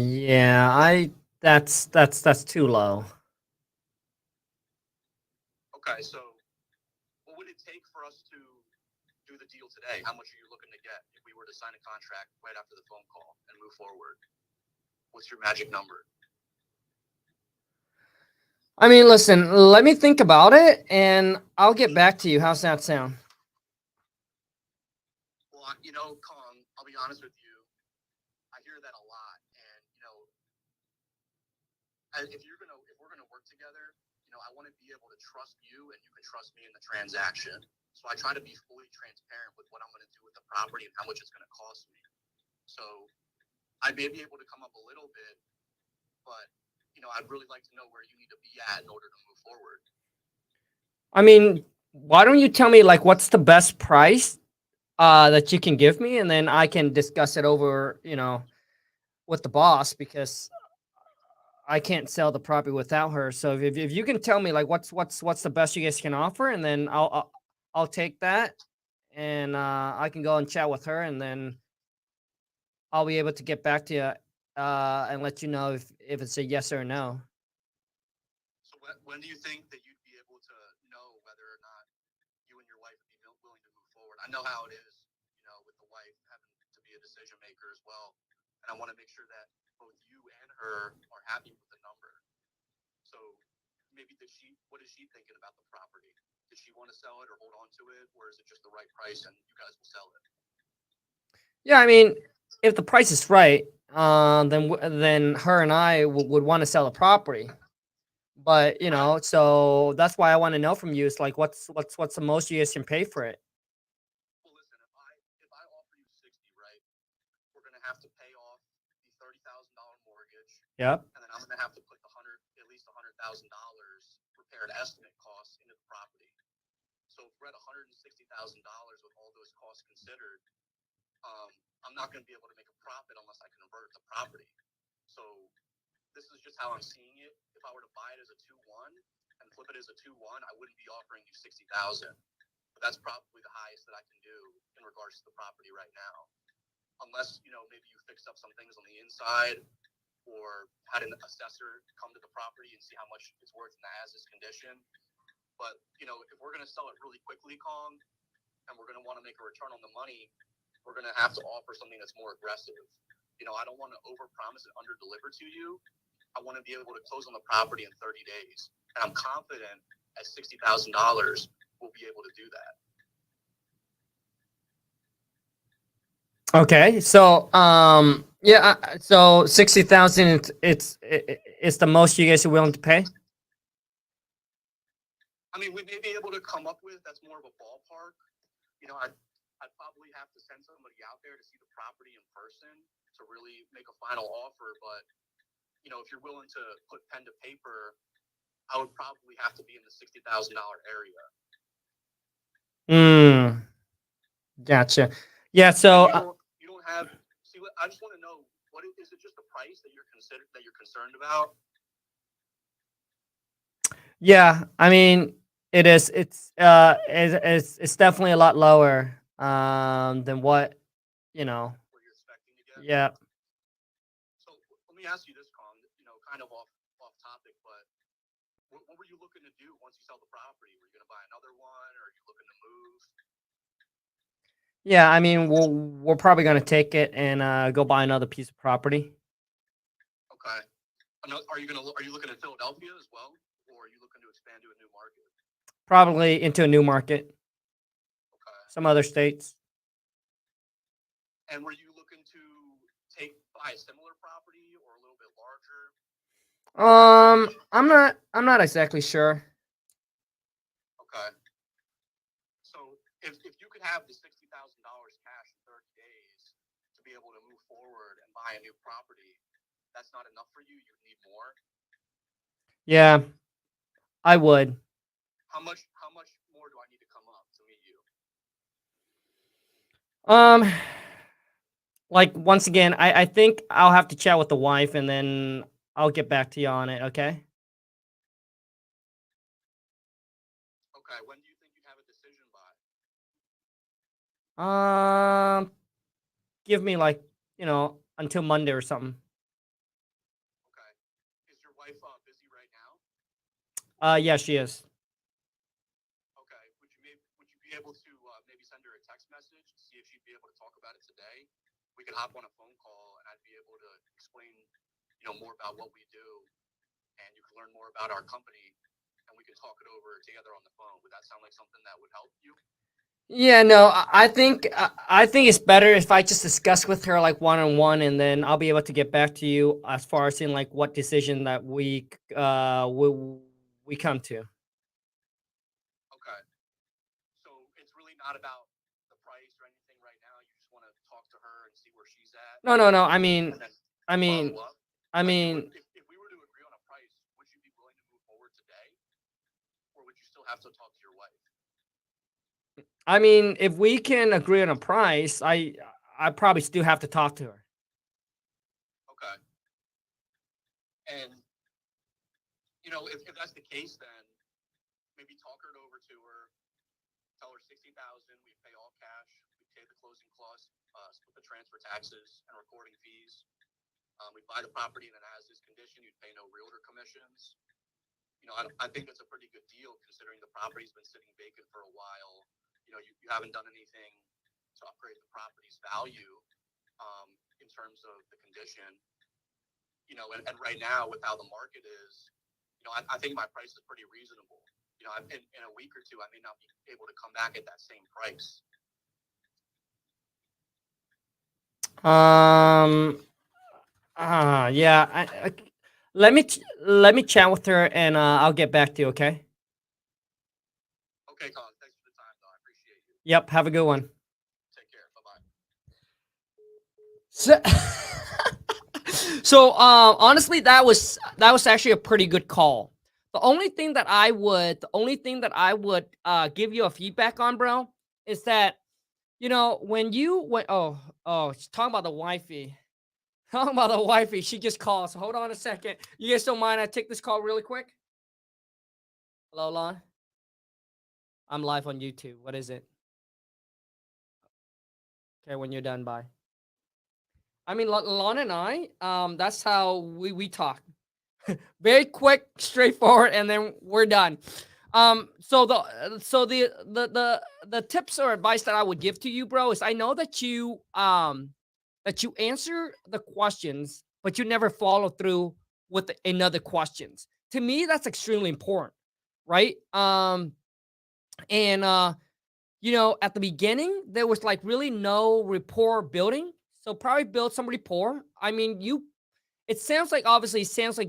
Yeah, that's too low. Okay, so what would it take for us to do the deal today? How much are you looking to get if we were to sign a contract right after the phone call and move forward? What's your magic number? I mean, listen, let me think about it and I'll get back to you. How's that sound? Well, you know, Khang, I'll be honest with you. I hear that a lot, and you know, if we're gonna work together, you know, I want to be able to trust you, and you can trust me in the transaction. So I try to be fully transparent with what I'm going to do with the property and how much it's going to cost me. So I may be able to come up a little bit, but you know, I'd really like to know where you need to be at in order to move forward. I mean, why don't you tell me like what's the best price that you can give me, and then I can discuss it over, you know, with the boss, because I can't sell the property without her. So if you can tell me like what's the best you guys can offer, and then I'll take that, and I can go and chat with her, and then I'll be able to get back to you and let you know if it's a yes or a no. So when do you think that you'd be able to know whether or not you and your wife would be willing to move forward? I know how it is, you know, with the wife having to be a decision maker as well, and I want to make sure that both you and her are happy with the number. So maybe what is she thinking about the property? Does she want to sell it or hold on to it, or is it just the right price and you guys will sell it? Yeah, I mean, if the price is right, then her and I would want to sell the property. But you know, so that's why I want to know from you. It's like, what's the most you guys can pay for it? Well, listen, if I offer you 60, right, we're gonna have to pay off the $30,000 mortgage, Yep. and then I'm gonna have to put at least $100,000 repaired estimate costs into the property. So if we're at $160,000 with all those costs considered, I'm not going to be able to make a profit unless I convert the property. So this is just how I'm seeing it. If I were to buy it as a 2-1 and flip it as a 2-1, I wouldn't be offering you 60,000. But that's probably the highest that I can do in regards to the property right now. Unless, you know, maybe you fixed up some things on the inside or had an assessor come to the property and see how much it's worth in the as-is condition. But, you know, if we're going to sell it really quickly, Khang, and we're going to want to make a return on the money, we're going to have to offer something that's more aggressive. You know, I don't want to overpromise and underdeliver to you. I want to be able to close on the property in 30 days. And I'm confident at $60,000 we'll be able to do that. Okay, so yeah, so 60,000, it's the most you guys are willing to pay. I mean, we may be able to come up with that's more of a ballpark. You know, I'd probably have to send somebody out there to see the property in person to really make a final offer. But you know, if you're willing to put pen to paper, I would probably have to be in the $60,000 area. Gotcha. Yeah, so you don't have. See, I just want to know, what is it? Just the price that you're concerned about? yeah, I mean, it is. It's definitely a lot lower than what, you know. What you're expecting to get? Yeah. So let me ask you this, Khang. You know, kind of off topic, but what were you looking to do once you sell the property? Were you going to buy another one, or are you looking to move? Yeah, I mean, we're probably gonna take it and go buy another piece of property. Okay. Are you looking at Philadelphia as well, or are you looking to expand to a new market? Probably into a new market, Okay. some other states. And were you looking to buy a similar property or a little bit larger? I'm not exactly sure. Okay. So if you could have the $60,000 cash in 30 days to be able to move forward and buy a new property, that's not enough for you. You need more. Yeah, I would. How much more do I need to come up to meet you? Like, once again, I think I'll have to chat with the wife, and then I'll get back to you on it. Okay. Give me like, until Monday or something. Okay. Is your wife busy right now? Yeah, she is. Okay. Would you be able to maybe send her a text message to see if she'd be able to talk about it today? We could hop on a phone call and I'd be able to explain, more about what we do, and you can learn more about our company, and we can talk it over together on the phone. Would that sound like something that would help you? Yeah, no, I think it's better if I just discuss with her like one on one, and then I'll be able to get back to you as far as in like what decision that we come to. Okay. So it's really not about the price or anything right now. You just want to talk to her and see where she's at, No. I mean, and then I mean, follow up. I Like, mean, if we were to agree on a price, would you be willing to move forward today, or would you still have to talk to your wife? if we can agree on a price, I probably still have to talk to her. Okay. And if that's the case, then maybe talk her over to her. Tell her 60,000. We pay all cash. We pay the closing costs, split the transfer taxes and recording fees. We buy the property in an as-is condition. You'd pay no realtor commissions. I think that's a pretty good deal considering the property's been sitting vacant for a while. You haven't done anything to upgrade the property's value in terms of the condition. And right now with how the market is, I think my price is pretty reasonable. In a week or two, I may not be able to come back at that same price. Yeah. Let me chat with her, and I'll get back to you. Okay. Okay, Khang, thanks for the time, though. I appreciate you. Yep. Have a good one. Take care. Bye-bye. So, honestly, that was actually a pretty good call. The only thing that I would give you a feedback on, bro, is that when you went, she's talking about the wifey. Talking about the wifey, she just called. So hold on a second. You guys don't mind I take this call really quick? Hello, Lon. I'm live on YouTube. What is it? Okay, when you're done, bye. Lon and I, that's how we talk. Very quick, straightforward, and then we're done. So the tips or advice that I would give to you, bro, is I know that you answer the questions, but you never follow through with another questions. To me, that's extremely important, right? And at the beginning, there was like really no rapport building. So probably build some rapport. It sounds like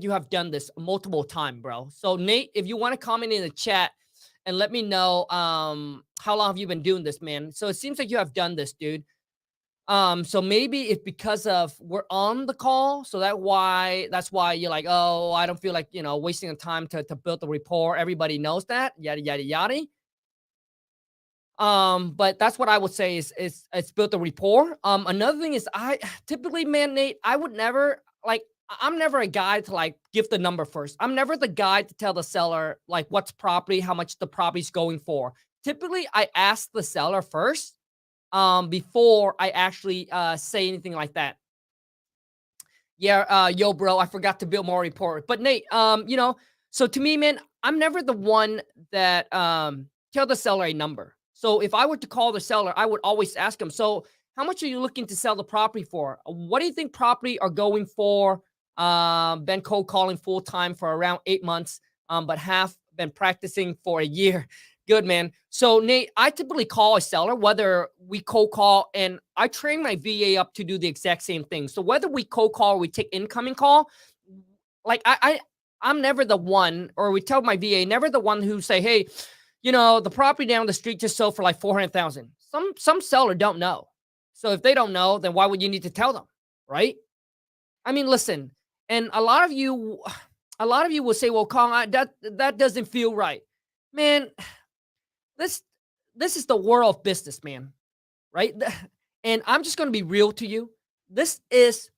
you have done this multiple times, bro. So Nate, if you want to comment in the chat and let me know how long have you been doing this, man. So it seems like you have done this, dude. So maybe it's because of we're on the call, so that's why you're like, oh, I don't feel like wasting the time to build the rapport. Everybody knows that, yada yada yada. But that's what I would say is it's built the rapport. Another thing is I typically, man, Nate, I would never I'm never a guy to like give the number first. I'm never the guy to tell the seller like what's property, how much the property's going for. Typically, I ask the seller first, before I actually say anything like that. Yeah, yo, bro, I forgot to build more rapport. But Nate, so to me, man, I'm never the one that tell the seller a number. So if I were to call the seller, I would always ask him, so how much are you looking to sell the property for? What do you think property are going for? Been cold calling full time for around 8 months, but have been practicing for a year. Good, man. So Nate, I typically call a seller, whether we cold call, and I train my VA up to do the exact same thing. So whether we cold call or we take incoming call, like I'm never the one, or we tell my VA, never the one who say, hey, the property down the street just sold for like 400,000. Some seller don't know. So if they don't know, then why would you need to tell them, right? Listen, and a lot of you will say, well, Khang, that doesn't feel right, man. This is the world of business, man, right? And I'm just going to be real to you. This is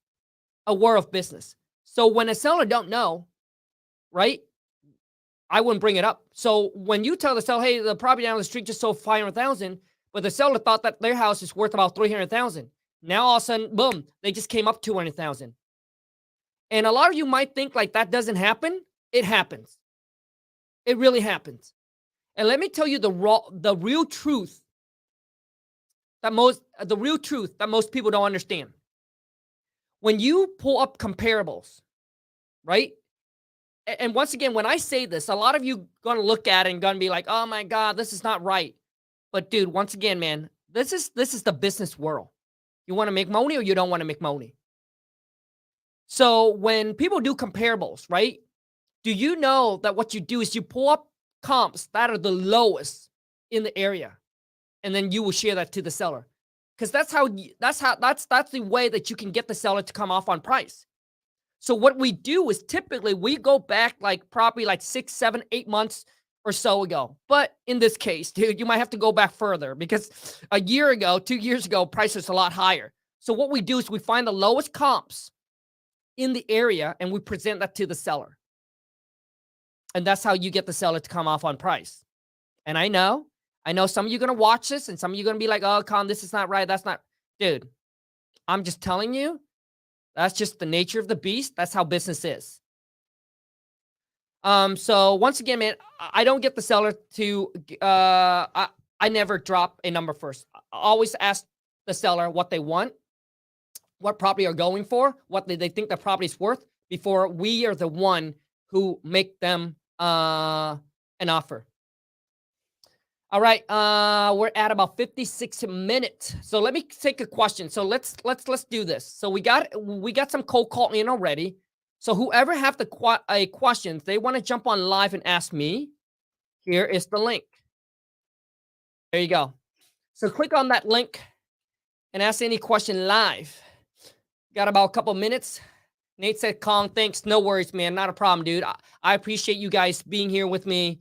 a world of business. So when a seller don't know, right, I wouldn't bring it up. So when you tell the seller, hey, the property down the street just sold 500,000, But the seller thought that their house is worth about 300,000. Now all of a sudden, boom, they just came up 200,000. And a lot of you might think like that doesn't happen. It happens. It really happens. And let me tell you the real truth that most people don't understand. When you pull up comparables, right? And once again, when I say this, a lot of you gonna look at it and gonna be like, "Oh my God, this is not right." But dude, once again, man, this is the business world. You want to make money or you don't want to make money. So when people do comparables, right? Do you know that what you do is you pull up comps that are the lowest in the area, and then you will share that to the seller, because that's the way that you can get the seller to come off on price. So what we do is typically we go back probably 6, 7, 8 months or so ago. But in this case, dude, you might have to go back further because a year ago, 2 years ago, price was a lot higher. So what we do is we find the lowest comps in the area and we present that to the seller. And that's how you get the seller to come off on price. And I know some of you are going to watch this and some of you are going to be like, "Oh, Khang, this is not right. That's not," dude, I'm just telling you, that's just the nature of the beast. That's how business is. So once again, man, I don't get the seller to, I never drop a number first. I always ask the seller what they want, what property are going for, what they think the property is worth before we are the one who make them an offer. All right, we're at about 56 minutes. So let me take a question. So let's do this. So we got some cold call in already. So whoever have a question, they want to jump on live and ask me, here is the link. There you go. So click on that link and ask any question live. Got about a couple minutes. Nate said, "Khang, thanks. No worries, man. Not a problem, dude. I appreciate you guys being here with me.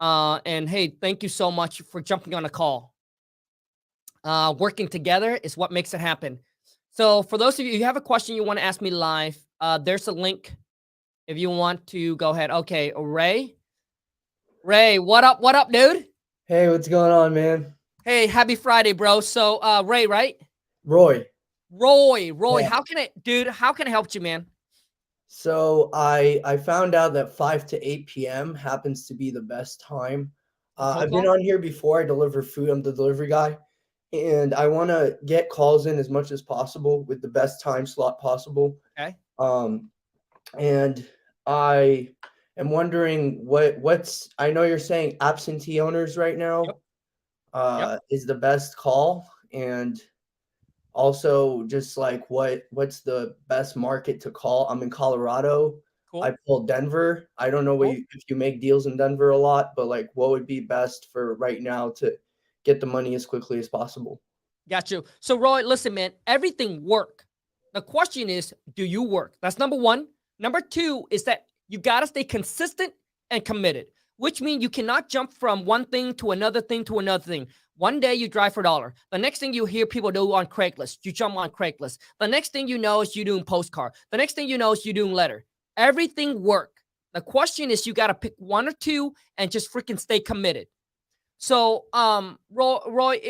And hey, thank you so much for jumping on a call. Working together is what makes it happen." So for those of you who have a question you want to ask me live, there's a link if you want to go ahead. Okay, Ray, what up, dude? Hey, what's going on, man? Hey, happy Friday, bro. So, Ray, right? Roy. Roy, Yeah. how can I help you, man? So I found out that 5 to 8 p.m. happens to be the best time. I've been on here before. I deliver food. I'm the delivery guy. And I want to get calls in as much as possible with the best time slot possible. Okay. And I am wondering what's, I know you're saying absentee owners right now is the best call. And also just like what's the best market to call? I'm in Colorado. Cool. I pulled Denver. I don't know if you make deals in Denver a lot, but like what would be best for right now to get the money as quickly as possible? Got you. So Roy, listen, man, everything work. The question is, do you work? That's number one. Number two is that you got to stay consistent and committed, which means you cannot jump from one thing to another thing to another thing. One day you drive for a dollar. The next thing you hear people do on Craigslist, you jump on Craigslist. The next thing you know is you doing postcard. The next thing you know is you doing letter. Everything work. The question is you got to pick one or two and just freaking stay committed. So, Roy,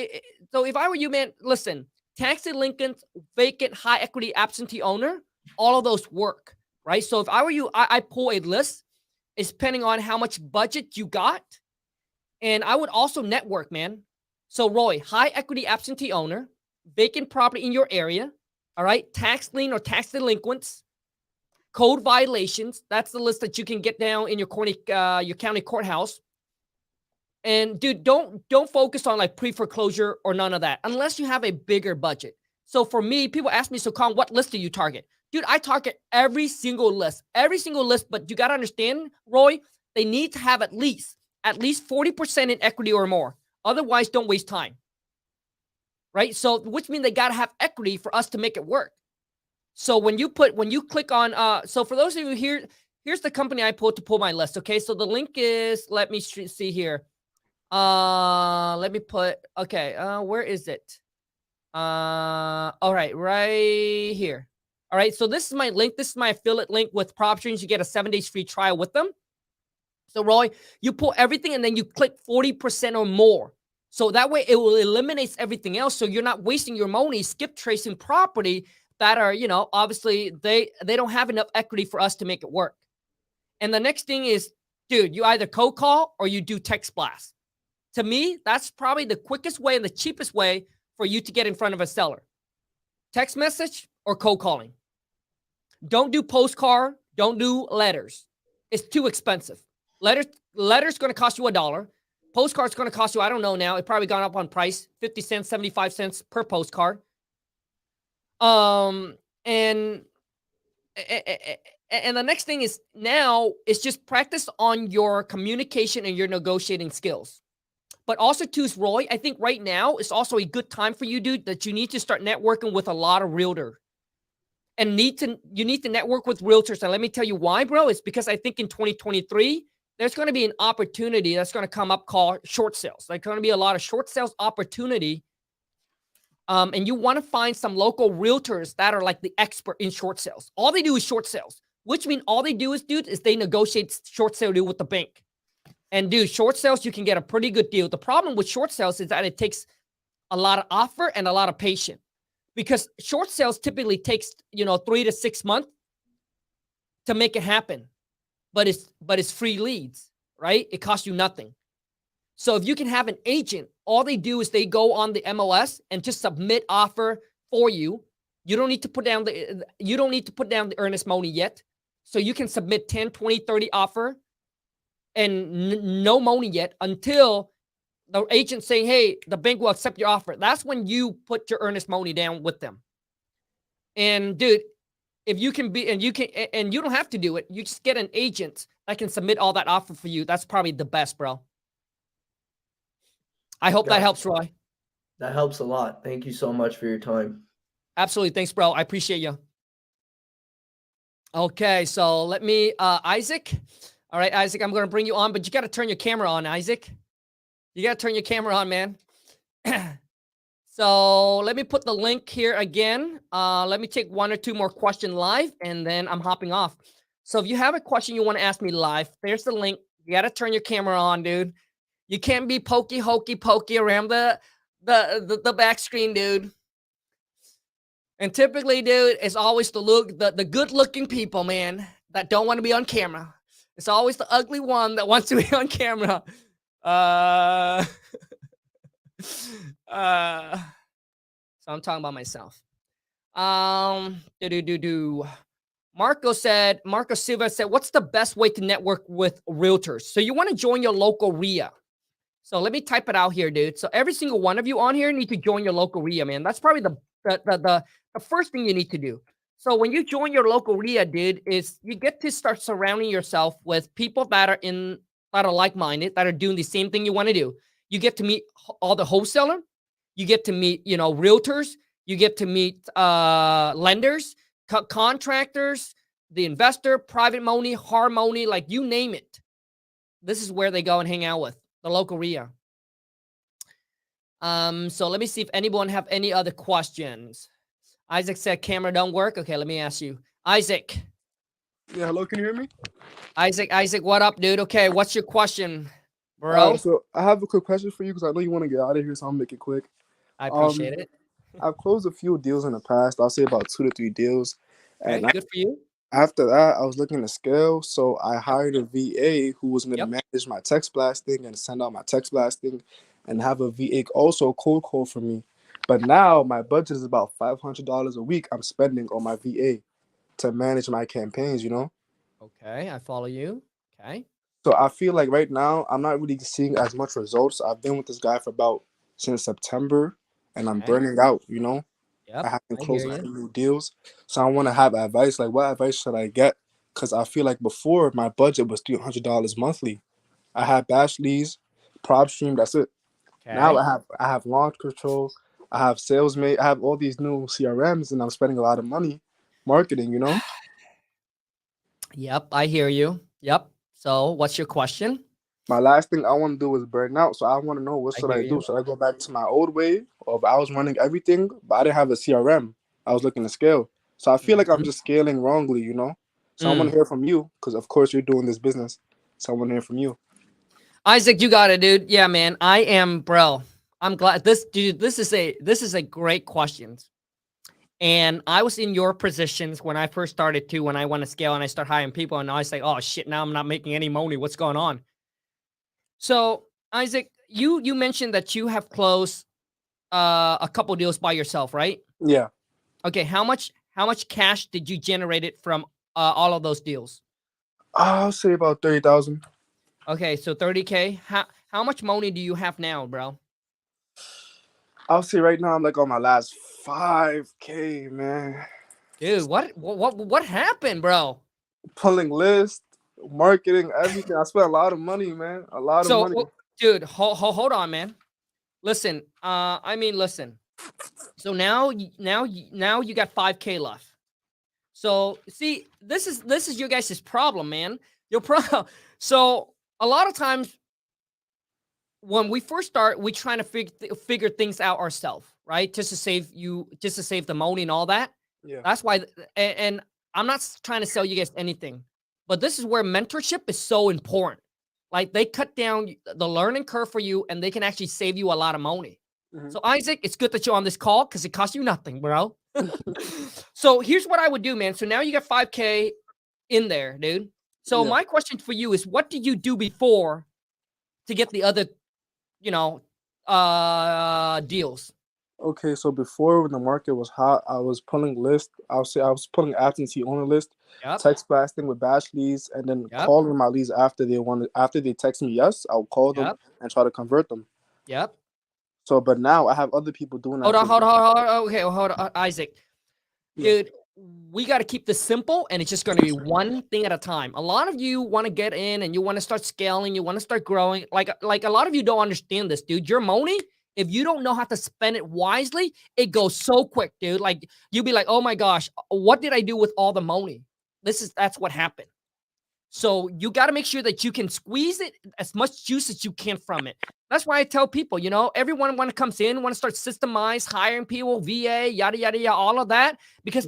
so if I were you, man, listen, tax delinquent, vacant, high equity, absentee owner, all of those work, right? So if I were you, I pull a list. It's depending on how much budget you got. And I would also network, man. So Roy, high equity absentee owner, vacant property in your area, all right? Tax lien or tax delinquents, code violations. That's the list that you can get down in your county courthouse. And dude, don't focus on like pre-foreclosure or none of that unless you have a bigger budget. So for me, people ask me, "So Khang, what list do you target?" Dude, I target every single list, but you got to understand, Roy, they need to have at least 40% in equity or more. Otherwise, don't waste time. Right? So, which means they got to have equity for us to make it work. So when you click on, so for those of you here, here's the company I pulled to pull my list. Okay. So the link is, let me see here. Let me put, okay. Where is it? All right. Right here. All right. So this is my link. This is my affiliate link with PropStreams. You get a 7 days free trial with them. So Roy, you pull everything and then you click 40% or more. So that way it will eliminate everything else. So you're not wasting your money skip tracing property that are, you know, obviously they don't have enough equity for us to make it work. And the next thing is, dude, you either cold call or you do text blast. To me, that's probably the quickest way and the cheapest way for you to get in front of a seller. Text message or cold calling. Don't do postcard. Don't do letters. It's too expensive. Letters going to cost you $1. Postcard's going to cost you, I don't know now. It probably gone up on price, 50 cents, 75 cents per postcard. And the next thing is now it's just practice on your communication and your negotiating skills. But also too, Roy, I think right now is also a good time for you, dude, that you need to start networking with a lot of realtors. And you need to network with realtors. And let me tell you why, bro. It's because I think in 2023, there's going to be an opportunity that's going to come up called short sales. There's going to be a lot of short sales opportunity. And you want to find some local realtors that are like the expert in short sales. All they do is short sales, which means all they do is, dude, is they negotiate short sale deal with the bank. And dude, short sales, you can get a pretty good deal. The problem with short sales is that it takes a lot of offer and a lot of patience. Because short sales typically takes, 3 to 6 months to make it happen. But it's free leads, right? It costs you nothing. So if you can have an agent, all they do is they go on the MLS and just submit offer for you. You don't need to put down the earnest money yet. So you can submit 10, 20, 30 offer and no money yet until the agent saying, hey, the bank will accept your offer. That's when you put your earnest money down with them. And dude, if you can be, and you don't have to do it. You just get an agent that can submit all that offer for you. That's probably the best, bro. I hope that helps, Roy. That helps a lot. Thank you so much for your time. Absolutely. Thanks, bro. I appreciate you. Okay. So let me, Isaac. All right, Isaac, I'm going to bring you on, but you got to turn your camera on, Isaac. You got to turn your camera on, man. So let me put the link here again. Let me take 1 or 2 more questions live, and then I'm hopping off. So if you have a question you want to ask me live, there's the link. You got to turn your camera on, dude. You can't be pokey around the back screen, dude. And typically, dude, it's always the good-looking people, man, that don't want to be on camera. It's always the ugly one that wants to be on camera. So I'm talking about myself. Marco Silva said, what's the best way to network with realtors? So you want to join your local RIA. So let me type it out here, dude. So every single one of you on here need to join your local RIA, man. That's probably the first thing you need to do. So when you join your local RIA, dude, is you get to start surrounding yourself with people that are like-minded, that are doing the same thing you want to do. You get to meet all the wholesaler. You get to meet, realtors. You get to meet lenders, contractors, the investor, private money, hard money, like you name it. This is where they go and hang out with the local RIA. So let me see if anyone have any other questions. Isaac said camera don't work. Okay, let me ask you. Isaac. Yeah, hello, can you hear me? Isaac, what up, dude? Okay, what's your question, bro? So I have a quick question for you because I know you want to get out of here, so I'll make it quick. I appreciate it. I've closed a few deals in the past. I'll say about 2 to 3 deals. Okay, good for you. After that, I was looking to scale, so I hired a VA who was going to manage my text blasting and send out my text blasting and have a VA also cold call for me. But now my budget is about $500 a week I'm spending on my VA to manage my campaigns, Okay, I follow you. Okay. So I feel like right now I'm not really seeing as much results. I've been with this guy since September, and I'm burning out, Yep, I haven't closed any new deals. So I want to have advice. Like, what advice should I get? Because I feel like before my budget was $300 monthly. I had batch leads, prop stream, that's it. Okay. Now I have launch control, I have salesmate, I have all these new CRMs, and I'm spending a lot of money marketing, Yep, I hear you. Yep. So what's your question? My last thing I want to do is burn out. So I want to know, what should I do? Should I go back to my old way? Or if I was running everything, but I didn't have a CRM, I was looking to scale. So I feel like I'm just scaling wrongly, So I want to hear from you because, of course, you're doing this business. So I want to hear from you. Isaac, you got it, dude. Yeah, man. I am, bro. I'm glad this dude. This is a great question. And I was in your positions when I first started too. When I want to scale and I start hiring people, and I say, "Oh shit, now I'm not making any money. What's going on?" So Isaac, you mentioned that you have closed a couple deals by yourself, right? Yeah. Okay, how much cash did you generate it from all of those deals? I'll say about 30,000. Okay, so 30K. How much money do you have now, bro? I'll say right now I'm like on my last 5K, man. Dude, what happened, bro? Pulling lists, marketing, everything. I spent a lot of money, man. A lot of So, money. dude, hold on, man. Listen, listen. So now you got 5K left. So see, this is your guys' problem, man. Your problem. So a lot of times when we first start, we trying to figure things out ourselves, right? Just to save the money and all that. Yeah. That's why. And I'm not trying to sell you guys anything, but this is where mentorship is so important. Like they cut down the learning curve for you, and they can actually save you a lot of money. Mm-hmm. So Isaac, it's good that you're on this call because it costs you nothing, bro. So here's what I would do, man. So now you got 5K in there, dude. So my question for you is, what did you do before to get the other, deals? Okay, so before when the market was hot, I was pulling lists. I'll say I was pulling absentee owner list, text blasting with batch leads, and then calling my leads after they text me yes, I'll call them and try to convert them. Yep. So, but now I have other people doing that. Hold on. Okay, hold on, Isaac. Dude, we got to keep this simple, and it's just going to be one thing at a time. A lot of you want to get in, and you want to start scaling. You want to start growing. Like a lot of you don't understand this, dude. Your money, if you don't know how to spend it wisely, it goes so quick, dude. Like you'll be like, oh my gosh, what did I do with all the money? That's what happened. So you got to make sure that you can squeeze it as much juice as you can from it. That's why I tell people, everyone when it comes in, want to start systemize, hiring people, VA, yada, yada, yada, all of that, because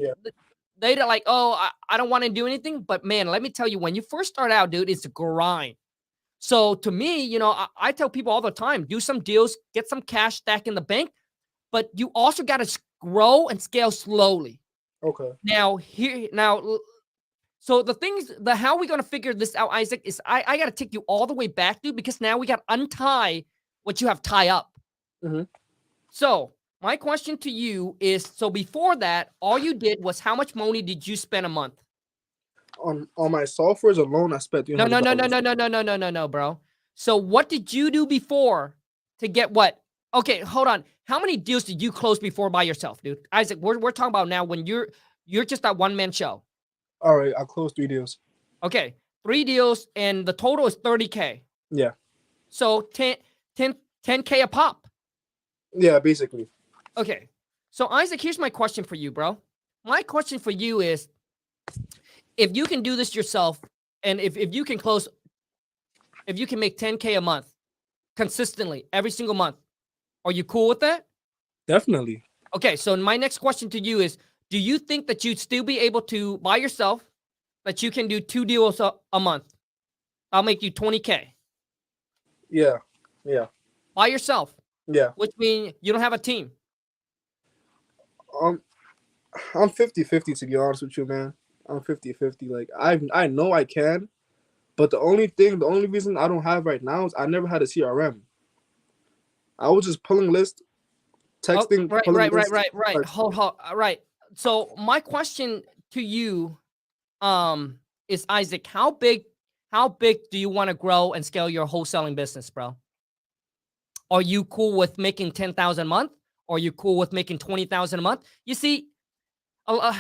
they're like, oh, I don't want to do anything. But man, let me tell you, when you first start out, dude, it's a grind. So to me, I tell people all the time, do some deals, get some cash stack in the bank, but you also got to grow and scale slowly. Okay. So the things, how we going to figure this out, Isaac, is I got to take you all the way back, dude, because now we got to untie what you have tie up. Mm-hmm. So my question to you is, so before that, all you did was how much money did you spend a month? On my softwares alone, I spent No, bro. So what did you do before to get what? Okay, hold on. How many deals did you close before by yourself, dude? Isaac, we're talking about now when you're just that one-man show. All right, I closed 3 deals. Okay, 3 deals, and the total is 30K. Yeah. So 10K a pop. Yeah, basically. Okay. So Isaac, here's my question for you, bro. My question for you is, if you can do this yourself, and if you can make 10K a month consistently every single month, are you cool with that? Definitely. Okay, so my next question to you is, do you think that you'd still be able to, by yourself, that you can do 2 deals a month? I'll make you 20K. Yeah. By yourself? Yeah. Which means you don't have a team. I'm 50-50, to be honest with you, man. I'm 50-50. Like, I know I can, but the only reason I don't have right now is I never had a CRM. I was just pulling lists, texting. Right. Hold. Right. So my question to you, is, Isaac, how big do you want to grow and scale your wholesaling business, bro? Are you cool with making 10,000 a month? Or are you cool with making 20,000 a month? You see, so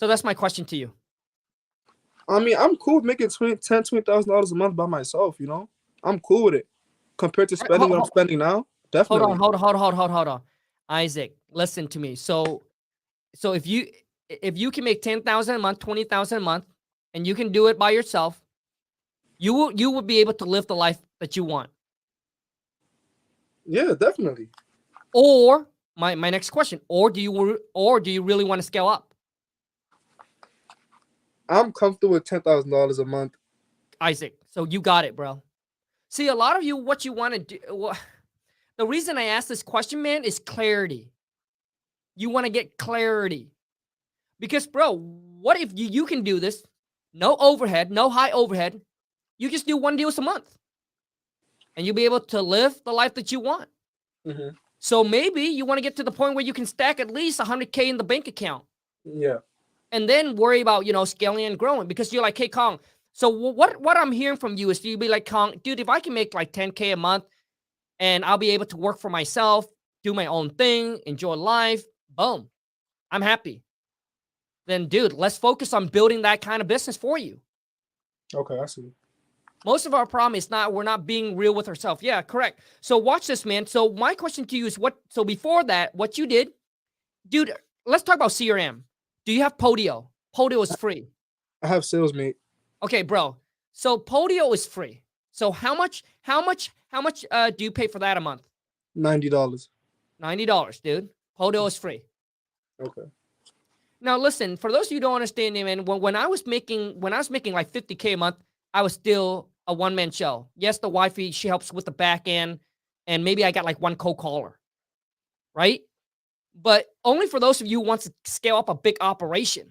that's my question to you. I mean, I'm cool with making $20,000 a month by myself. I'm cool with it compared to spending what I'm spending now. Definitely. Hold on. Isaac, listen to me. So if you can make 10,000 a month, 20,000 a month, and you can do it by yourself, you will be able to live the life that you want. Yeah, definitely. Or my next question, or do you really want to scale up? I'm comfortable with $10,000 a month. Isaac, so you got it, bro. See, a lot of you, what you want to do, The reason I asked this question, man, is clarity. You want to get clarity. Because, bro, what if you can do this? No overhead, no high overhead. You just do 1 deal a month. And you'll be able to live the life that you want. Mm-hmm. So maybe you want to get to the point where you can stack at least 100K in the bank account. Yeah. And then worry about, scaling and growing, because you're like, hey, Khang. So what I'm hearing from you is you be like, Khang, dude, if I can make like 10K a month and I'll be able to work for myself, do my own thing, enjoy life, boom, I'm happy. Then, dude, let's focus on building that kind of business for you. Okay, I see. Most of our problem is we're not being real with ourselves. Yeah, correct. So watch this, man. So my question to you is so before that, what you did, dude, let's talk about CRM. Do you have Podio? Podio is free. I have SalesMate. Okay, bro. So Podio is free. So how much do you pay for that a month? $90. $90, dude. Podio is free. Okay. Now listen, for those of you who don't understand, man, when I was making like 50K a month, I was still a one-man show. Yes, the wifey, she helps with the back end, and maybe I got like one cold caller, right? But only for those of you who want to scale up a big operation.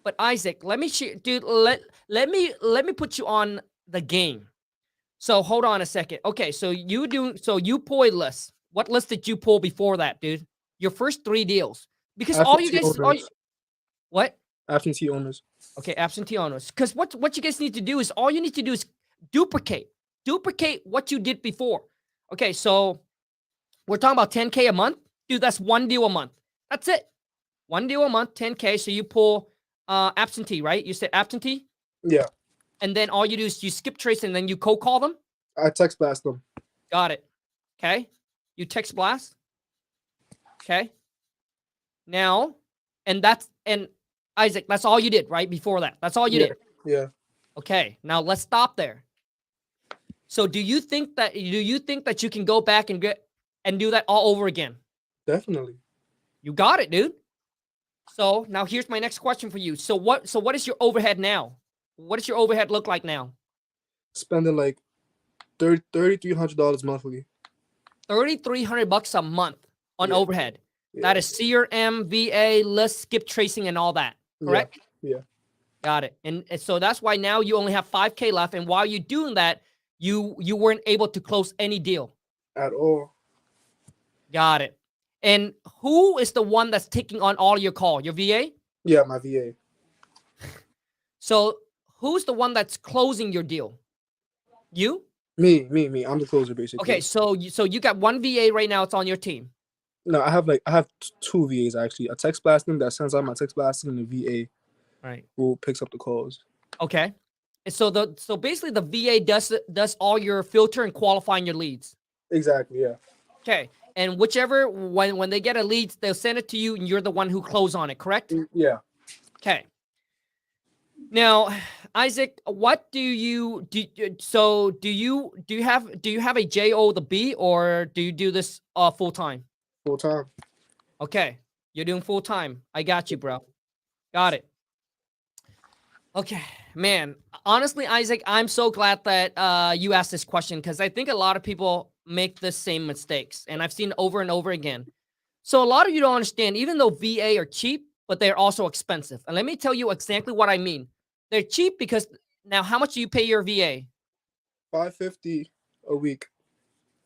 But Isaac, let me share, dude. Let me put you on the game. So hold on a second. Okay, so you pull a list. What list did you pull before that, dude? Your first 3 deals, because all you guys, what? Absentee owners. Okay, absentee owners. Because what you guys need to do is all you need to do is duplicate what you did before. Okay, so we're talking about 10K a month, dude. That's 1 deal a month. That's it. 1 deal a month, 10K. So you pull absentee, right? You said absentee. Yeah. And then all you do is you skip trace and then you cold call them. I text blast them. Got it. Okay. You text blast. Okay. Now, and Isaac, that's all you did, right? Before that. That's all you did. Yeah. Okay. Now let's stop there. So do you think that you can go back and do that all over again? Definitely. You got it, dude. So now here's my next question for you. So what is your overhead now? What does your overhead look like now? Spending like $3,300 monthly. $3,300 a month on overhead. Yeah. That is CRM, VA, list, skip tracing, and all that. Correct? Yeah. Got it. And so that's why now you only have 5K left. And while you're doing that, you weren't able to close any deal at all. Got it. And who is the one that's taking on all your call? Your VA? Yeah, my VA. So who's the one that's closing your deal? You? Me. I'm the closer, basically. Okay, so you got one VA right now. It's on your team. No, I have 2 VAs actually. A text blasting that sends out my text blasting, and the VA, right, who picks up the calls. Okay. So basically the VA does all your filter and qualifying your leads. Exactly. Yeah. Okay. And whichever when they get a lead, they'll send it to you, and you're the one who close on it. Correct? Yeah. Okay. Now, Isaac, what do you do? So do you have a JO the B, or do you do this full time? Full time. Okay, you're doing full time. I got you, bro. Got it. Okay, man. Honestly, Isaac, I'm so glad that you asked this question, because I think a lot of people make the same mistakes, and I've seen it over and over again. So a lot of you don't understand, even though VA are cheap, but they're also expensive. And let me tell you exactly what I mean. They're cheap because now, how much do you pay your VA? $550 a week.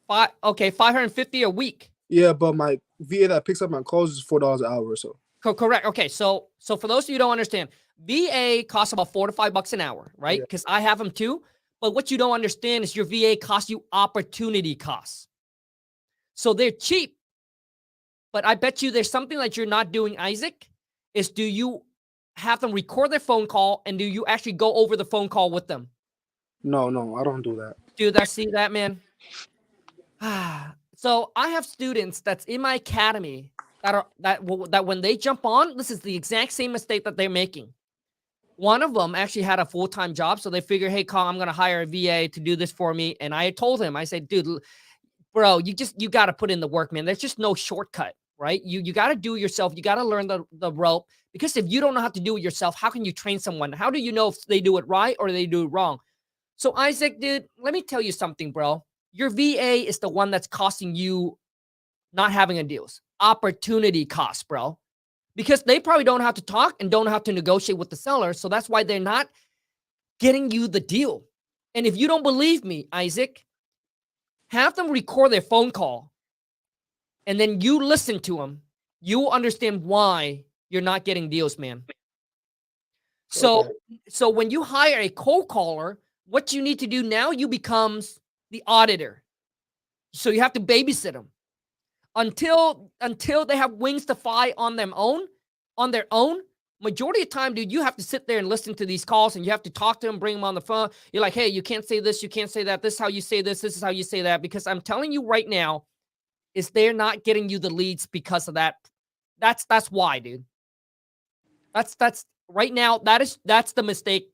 $550 a week. Yeah, but my VA that picks up my calls is $4 an hour or so. Correct. Okay, so for those of you who don't understand, VA costs about $4 to $5 an hour, right? Because I have them too. But what you don't understand is your VA costs you opportunity costs. So they're cheap. But I bet you there's something that you're not doing, Isaac, is do you have them record their phone call, and do you actually go over the phone call with them? No, I don't do that. Dude, see that, man? So I have students that's in my academy that when they jump on, this is the exact same mistake that they're making. One of them actually had a full-time job, so they figure, hey, Khang, I'm going to hire a VA to do this for me. And I told him, I said, dude, bro, you got to put in the work, man. There's just no shortcut, right? You got to do it yourself. You got to learn the rope, because if you don't know how to do it yourself, how can you train someone? How do you know if they do it right or they do it wrong? So Isaac, dude, let me tell you something, bro. Your VA is the one that's costing you not having a deals. Opportunity cost, bro. Because they probably don't have to talk and don't have to negotiate with the seller. So that's why they're not getting you the deal. And if you don't believe me, Isaac, have them record their phone call and then you listen to them. You will understand why you're not getting deals, man. So, so when you hire a cold caller, what you need to do now, you becomes the auditor. So you have to babysit them until they have wings to fly on their own. Majority of the time, dude, you have to sit there and listen to these calls and you have to talk to them, bring them on the phone. You're like, hey, you can't say this, you can't say that. This is how you say this is how you say that. Because I'm telling you right now, is they're not getting you the leads because of that. That's why, dude. That's right now, that's the mistake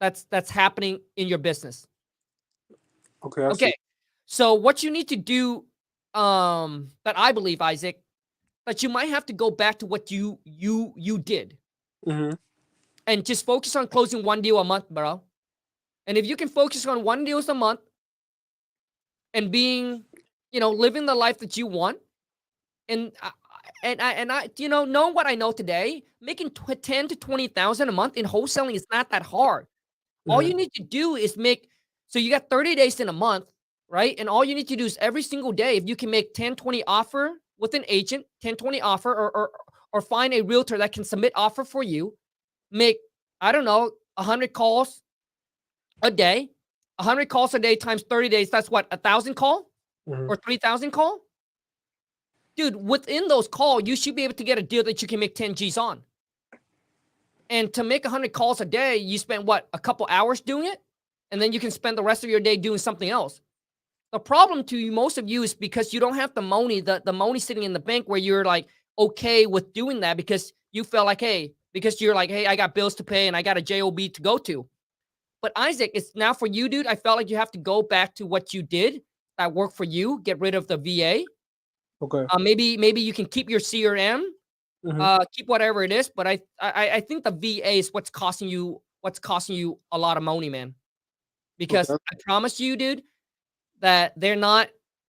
that's happening in your business. Okay. Okay. So what you need to do, that I believe, Isaac, that you might have to go back to what you did. Mm-hmm. And just focus on closing one deal a month, bro. And if you can focus on one deal a month and being, living the life that you want, and I, knowing what I know today, making 10 to 20,000 a month in wholesaling is not that hard. All you need to do is so you got 30 days in a month, right? And all you need to do is every single day, if you can make 10, 20 offer with an agent, 10, 20 offer, or find a realtor that can submit offer for you, make, I don't know, 100 calls a day. 100 calls a day times 30 days, that's what, 1,000 call or 3,000 call? Dude, within those calls, you should be able to get a deal that you can make 10 G's on. And to make 100 calls a day, you spend what, a couple hours doing it? And then you can spend the rest of your day doing something else. The problem to you, most of you, is because you don't have the money, the money sitting in the bank where you're like okay with doing that because you feel like, hey, I got bills to pay and I got a job to go to. But Isaac, it's now for you, dude. I felt like you have to go back to what you did that worked for you. Get rid of the VA. Okay. Maybe you can keep your CRM, keep whatever it is. But I think the VA is what's costing you a lot of money, man. Because I promise you, dude, that they're not.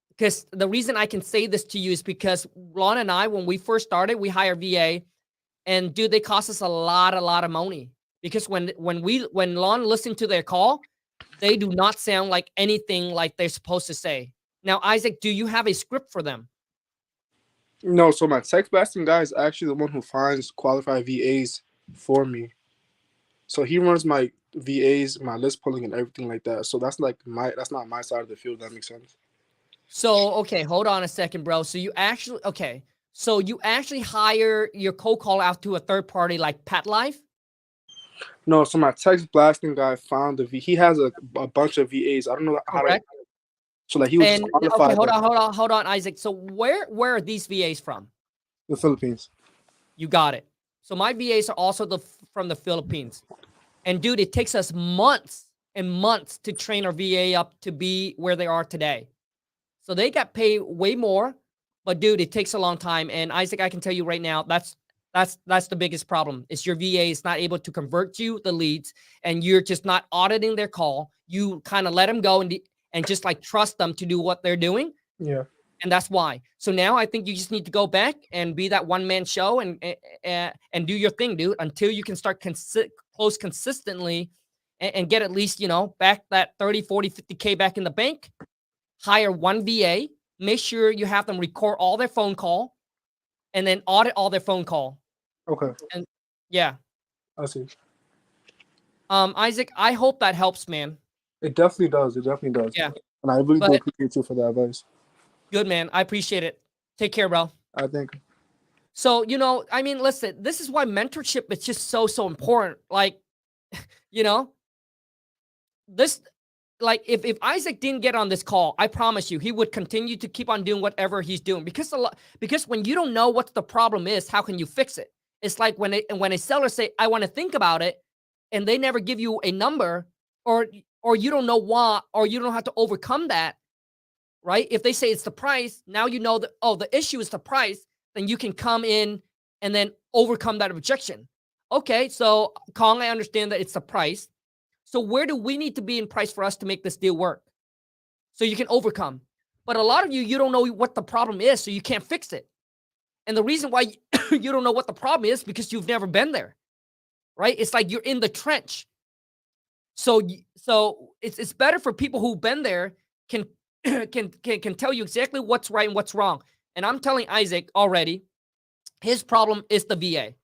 Because the reason I can say this to you is because Lon and I, when we first started, we hired VA, and dude, they cost us a lot of money. Because when Lon listened to their call, they do not sound like anything like they're supposed to say. Now, Isaac, do you have a script for them? No, so my text blasting guy is actually the one who finds qualified VAs for me. So he runs my VAs, my list pulling, and everything like that. So that's not my side of the field. That makes sense. So okay, hold on a second, bro. So you actually hire your cold call out to a third party like Pat Life? No, so my text blasting guy found he has a bunch of VAs. I don't know how to. So like he was qualified. Okay, hold on, Isaac. So where are these VAs from? The Philippines. You got it. So my VAs are also from the Philippines. And dude, it takes us months and months to train our VA up to be where they are today. So they got paid way more, but dude, it takes a long time. And Isaac, I can tell you right now, that's the biggest problem. Is your VA is not able to convert you the leads, and you're just not auditing their call. You kind of let them go and just like trust them to do what they're doing. Yeah. And that's why. So now I think you just need to go back and be that one-man show and do your thing, dude, until you can start close consistently and get at least, back that 30, 40, 50K back in the bank. Hire one VA, make sure you have them record all their phone call and then audit all their phone call. Okay. And yeah. I see. Isaac, I hope that helps, man. It definitely does. Yeah. And I really do appreciate you for the advice. Good, man. I appreciate it. Take care, bro. I think. So, listen, this is why mentorship is just so important. Like, this, like, if Isaac didn't get on this call, I promise you, he would continue to keep on doing whatever he's doing. Because when you don't know what the problem is, how can you fix it? It's like when a seller say, I want to think about it, and they never give you a number, or you don't know why, or you don't have to overcome that, right? If they say it's the price, now you know that, the issue is the price, then you can come in and then overcome that objection. Okay, so Khang, I understand that it's the price. So where do we need to be in price for us to make this deal work? so you can overcome. But a lot of you don't know what the problem is, so you can't fix it. And the reason why you don't know what the problem is because you've never been there, right? It's like you're in the trench. So it's better for people who've been there can tell you exactly what's right and what's wrong. And I'm telling Isaac already, his problem is the VA.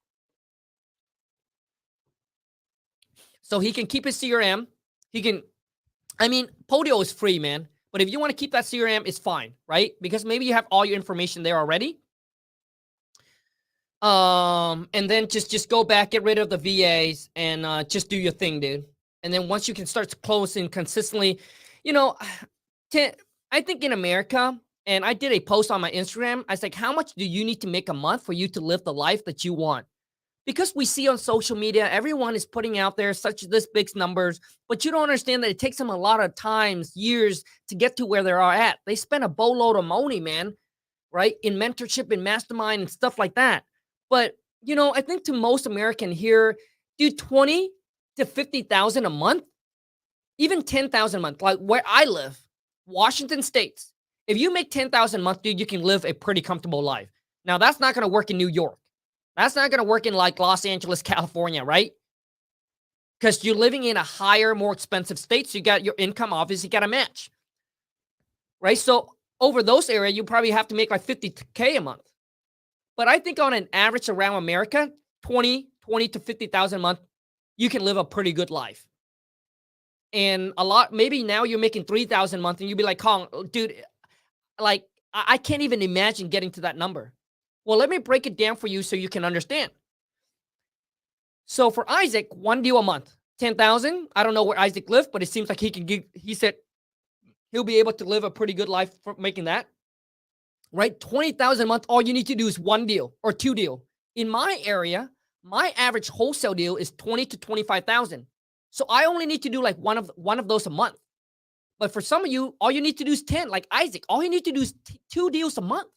So he can keep his CRM. Podio is free, man. But if you want to keep that CRM, it's fine, right? Because maybe you have all your information there already. And then just go back, get rid of the VAs, and just do your thing, dude. And then once you can start closing consistently, I think in America, and I did a post on my Instagram, I was like, how much do you need to make a month for you to live the life that you want? Because we see on social media, everyone is putting out there this big numbers, but you don't understand that it takes them a lot of times, years to get to where they are at. They spend a boatload of money, man, right? In mentorship and mastermind and stuff like that. But, I think to most American here, dude, 20 to 50,000 a month, even 10,000 a month, like where I live, Washington State. If you make 10,000 a month, dude, you can live a pretty comfortable life. Now, that's not going to work in New York. That's not going to work in like Los Angeles, California, right? Because you're living in a higher, more expensive state. So you got your income, obviously, got to match, right? So over those areas, you probably have to make like 50K a month. But I think on an average around America, 20 to 50,000 a month, you can live a pretty good life. And maybe now you're making 3,000 a month and you'll be like, Khang, dude, like I can't even imagine getting to that number. Well, let me break it down for you so you can understand. So for Isaac, one deal a month, 10,000. I don't know where Isaac lives, but it seems like he said he'll be able to live a pretty good life for making that, right? 20,000 a month. All you need to do is one deal or two deal. In my area, my average wholesale deal is 20 to 25,000. So I only need to do like one of those a month. But for some of you, all you need to do is 10, like Isaac. All you need to do is 2 deals a month.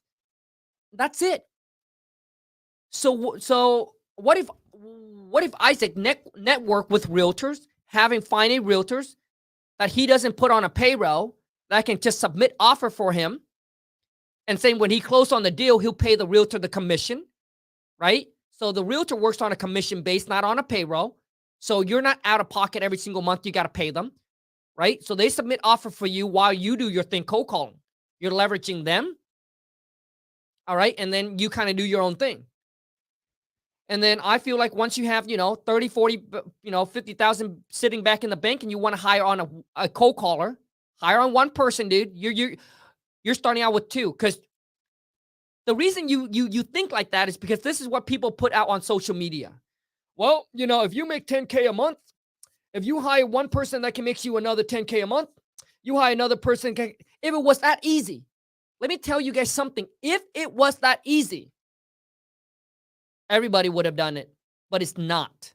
That's it. So what if Isaac network with realtors, finding realtors that he doesn't put on a payroll that can just submit offer for him, and saying when he closed on the deal, he'll pay the realtor the commission, right? So the realtor works on a commission base, not on a payroll. So you're not out of pocket every single month. You got to pay them, right? So they submit offer for you while you do your thing, cold calling. You're leveraging them, all right? And then you kind of do your own thing. And then I feel like once you have, 30, 40, 50,000 sitting back in the bank and you want to hire on a cold caller, hire on one person, dude. You're starting out with 2. Because the reason you think like that is because this is what people put out on social media. Well, if you make 10K a month, if you hire one person that can make you another 10K a month, you hire another person. If it was that easy, let me tell you guys something. If it was that easy, everybody would have done it, but it's not.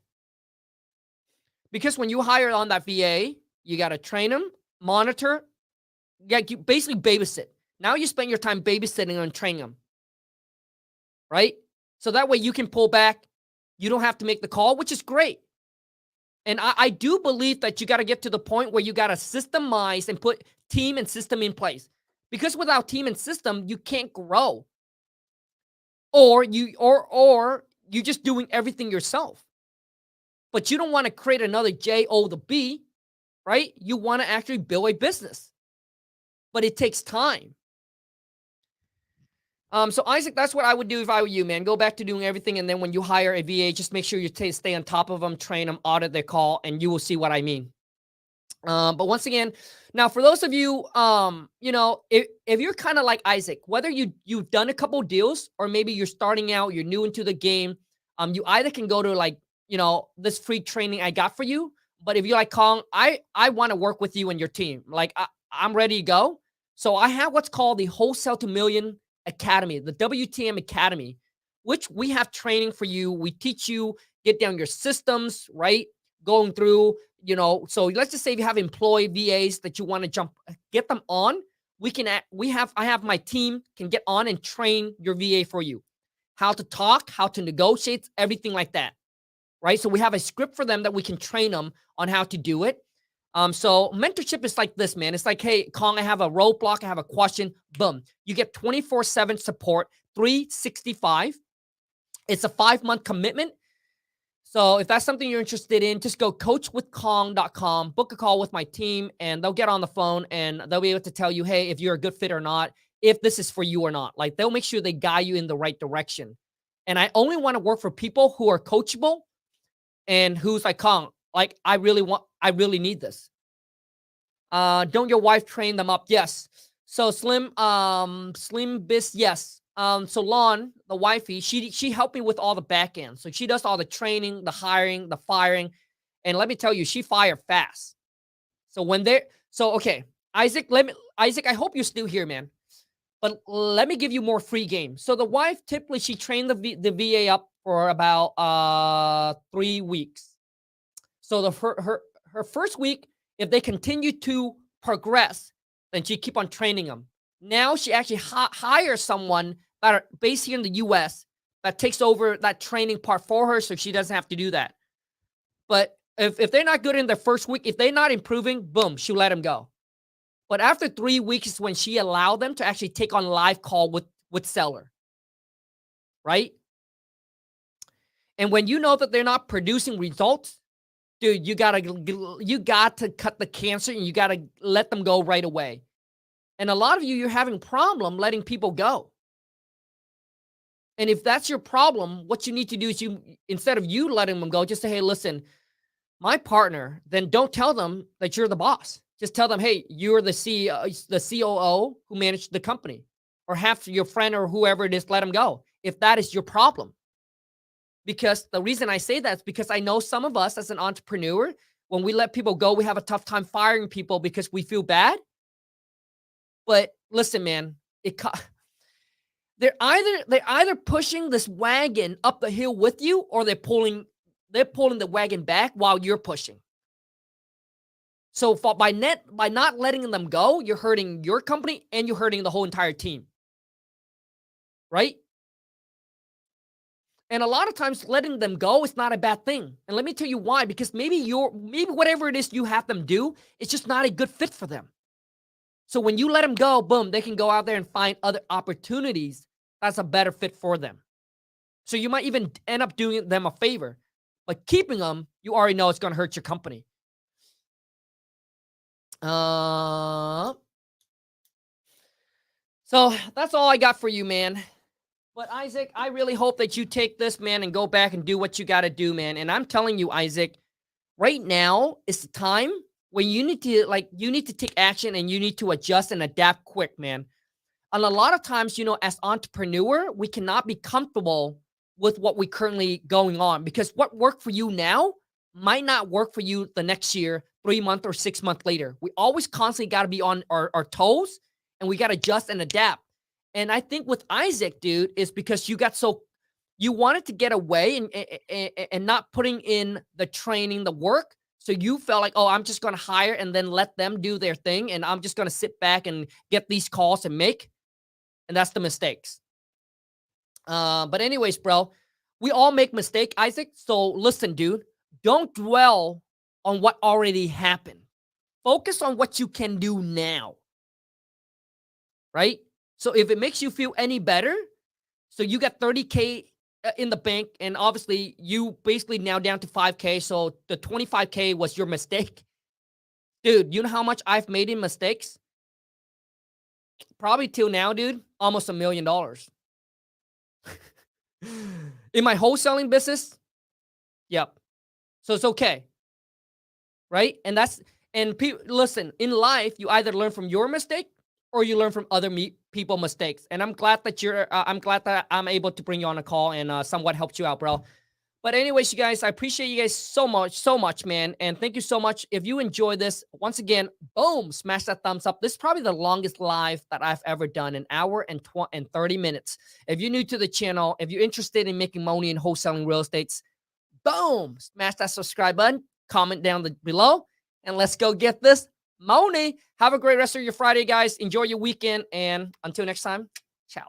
Because when you hire on that VA, you got to train them, monitor, you basically babysit. Now you spend your time babysitting and training them, right? So that way you can pull back. You don't have to make the call, which is great. And I do believe that you got to get to the point where you got to systemize and put team and system in place. Because without team and system, you can't grow. Or you just doing everything yourself. But you don't want to create another J-O the B, right? You want to actually build a business. But it takes time. So Isaac, that's what I would do if I were you, man. Go back to doing everything, and then when you hire a VA, just make sure you stay on top of them, train them, audit their call, and you will see what I mean. But once again, now for those of you, if you're kind of like Isaac, whether you've done a couple deals or maybe you're starting out, you're new into the game, you either can go to this free training I got for you. But if you're like Khang, I want to work with you and your team. Like I'm ready to go. So I have what's called the Wholesale to Million Academy, the WTMA Academy, which we have training for you. We teach you, get down your systems, right? Going through, so let's just say if you have employee VAs that you want to get them on, I have my team can get on and train your VA for you. How to talk, how to negotiate, everything like that, right? So we have a script for them that we can train them on how to do it. So mentorship is like this, man. It's like, hey, Khang, I have a roadblock, I have a question. Boom. You get 24/7 support, 365. It's a 5-month commitment. So if that's something you're interested in, just go coachwithkhang.com, book a call with my team, and they'll get on the phone and they'll be able to tell you, hey, if you're a good fit or not, if this is for you or not. Like, they'll make sure they guide you in the right direction. And I only want to work for people who are coachable and who's like, Khang, like, I really need this. Don't your wife train them up? Yes. So Slim Bis, yes. So Lon, the wifey, she helped me with all the back end. So she does all the training, the hiring, the firing. And let me tell you, she fired fast. So okay, Isaac, I hope you're still here, man. But let me give you more free game. So the wife, typically, she trained the VA up for about 3 weeks. So her first week, if they continue to progress, then she keep on training them. Now she actually hires someone that are based here in the U.S. that takes over that training part for her, so she doesn't have to do that. But if they're not good in their first week, if they're not improving, boom, she'll let them go. But after 3 weeks is when she allowed them to actually take on live call with seller, right? And when you know that they're not producing results, dude, you got to cut the cancer and you got to let them go right away. And a lot of you're having problem letting people go. And if that's your problem, what you need to do is instead of you letting them go, just say, hey, listen, my partner, then don't tell them that you're the boss. Just tell them, hey, you're the CEO, the COO who managed the company, or have your friend or whoever it is, let them go. If that is your problem. Because the reason I say that is because I know some of us as an entrepreneur, when we let people go, we have a tough time firing people because we feel bad. But listen, man, they're either pushing this wagon up the hill with you, or they're pulling the wagon back while you're pushing. So by not letting them go, you're hurting your company and you're hurting the whole entire team. Right? And a lot of times letting them go is not a bad thing. And let me tell you why. Because maybe whatever it is you have them do, it's just not a good fit for them. So when you let them go, boom, they can go out there and find other opportunities that's a better fit for them. So you might even end up doing them a favor. But keeping them, you already know it's going to hurt your company. So that's all I got for you, man. But Isaac, I really hope that you take this, man, and go back and do what you got to do, man. And I'm telling you, Isaac, right now is the time when you need to take action and you need to adjust and adapt quick, man. And a lot of times, as entrepreneur, we cannot be comfortable with what we currently going on, because what worked for you now might not work for you the next year, 3 months or 6 months later. We always constantly got to be on our toes, and we got to adjust and adapt. And I think with Isaac, dude, is because you wanted to get away and not putting in the training, the work. So you felt like, oh, I'm just going to hire and then let them do their thing. And I'm just going to sit back and get these calls and make. And that's the mistakes. But anyways, bro, we all make mistakes, Isaac. So listen, dude, don't dwell on what already happened. Focus on what you can do now. Right? So if it makes you feel any better, so you got 30K in the bank, and obviously you basically now down to 5K. So the 25K was your mistake. Dude, you know how much I've made in mistakes? Probably till now, dude, almost $1 million. In my wholesaling business, yep. So it's okay. Right? And listen, in life, you either learn from your mistake or you learn from other people mistakes. And I'm glad that I'm able to bring you on a call and somewhat helped you out, bro. But anyways, you guys, I appreciate you guys so much, man. And thank you so much. If you enjoyed this, once again, boom, smash that thumbs up. This is probably the longest live that I've ever done, 1 hour and 30 minutes. If you're new to the channel, if you're interested in making money in wholesaling real estate, boom, smash that subscribe button, comment down below, and let's go get this money. Have a great rest of your Friday, guys. Enjoy your weekend, and until next time, ciao.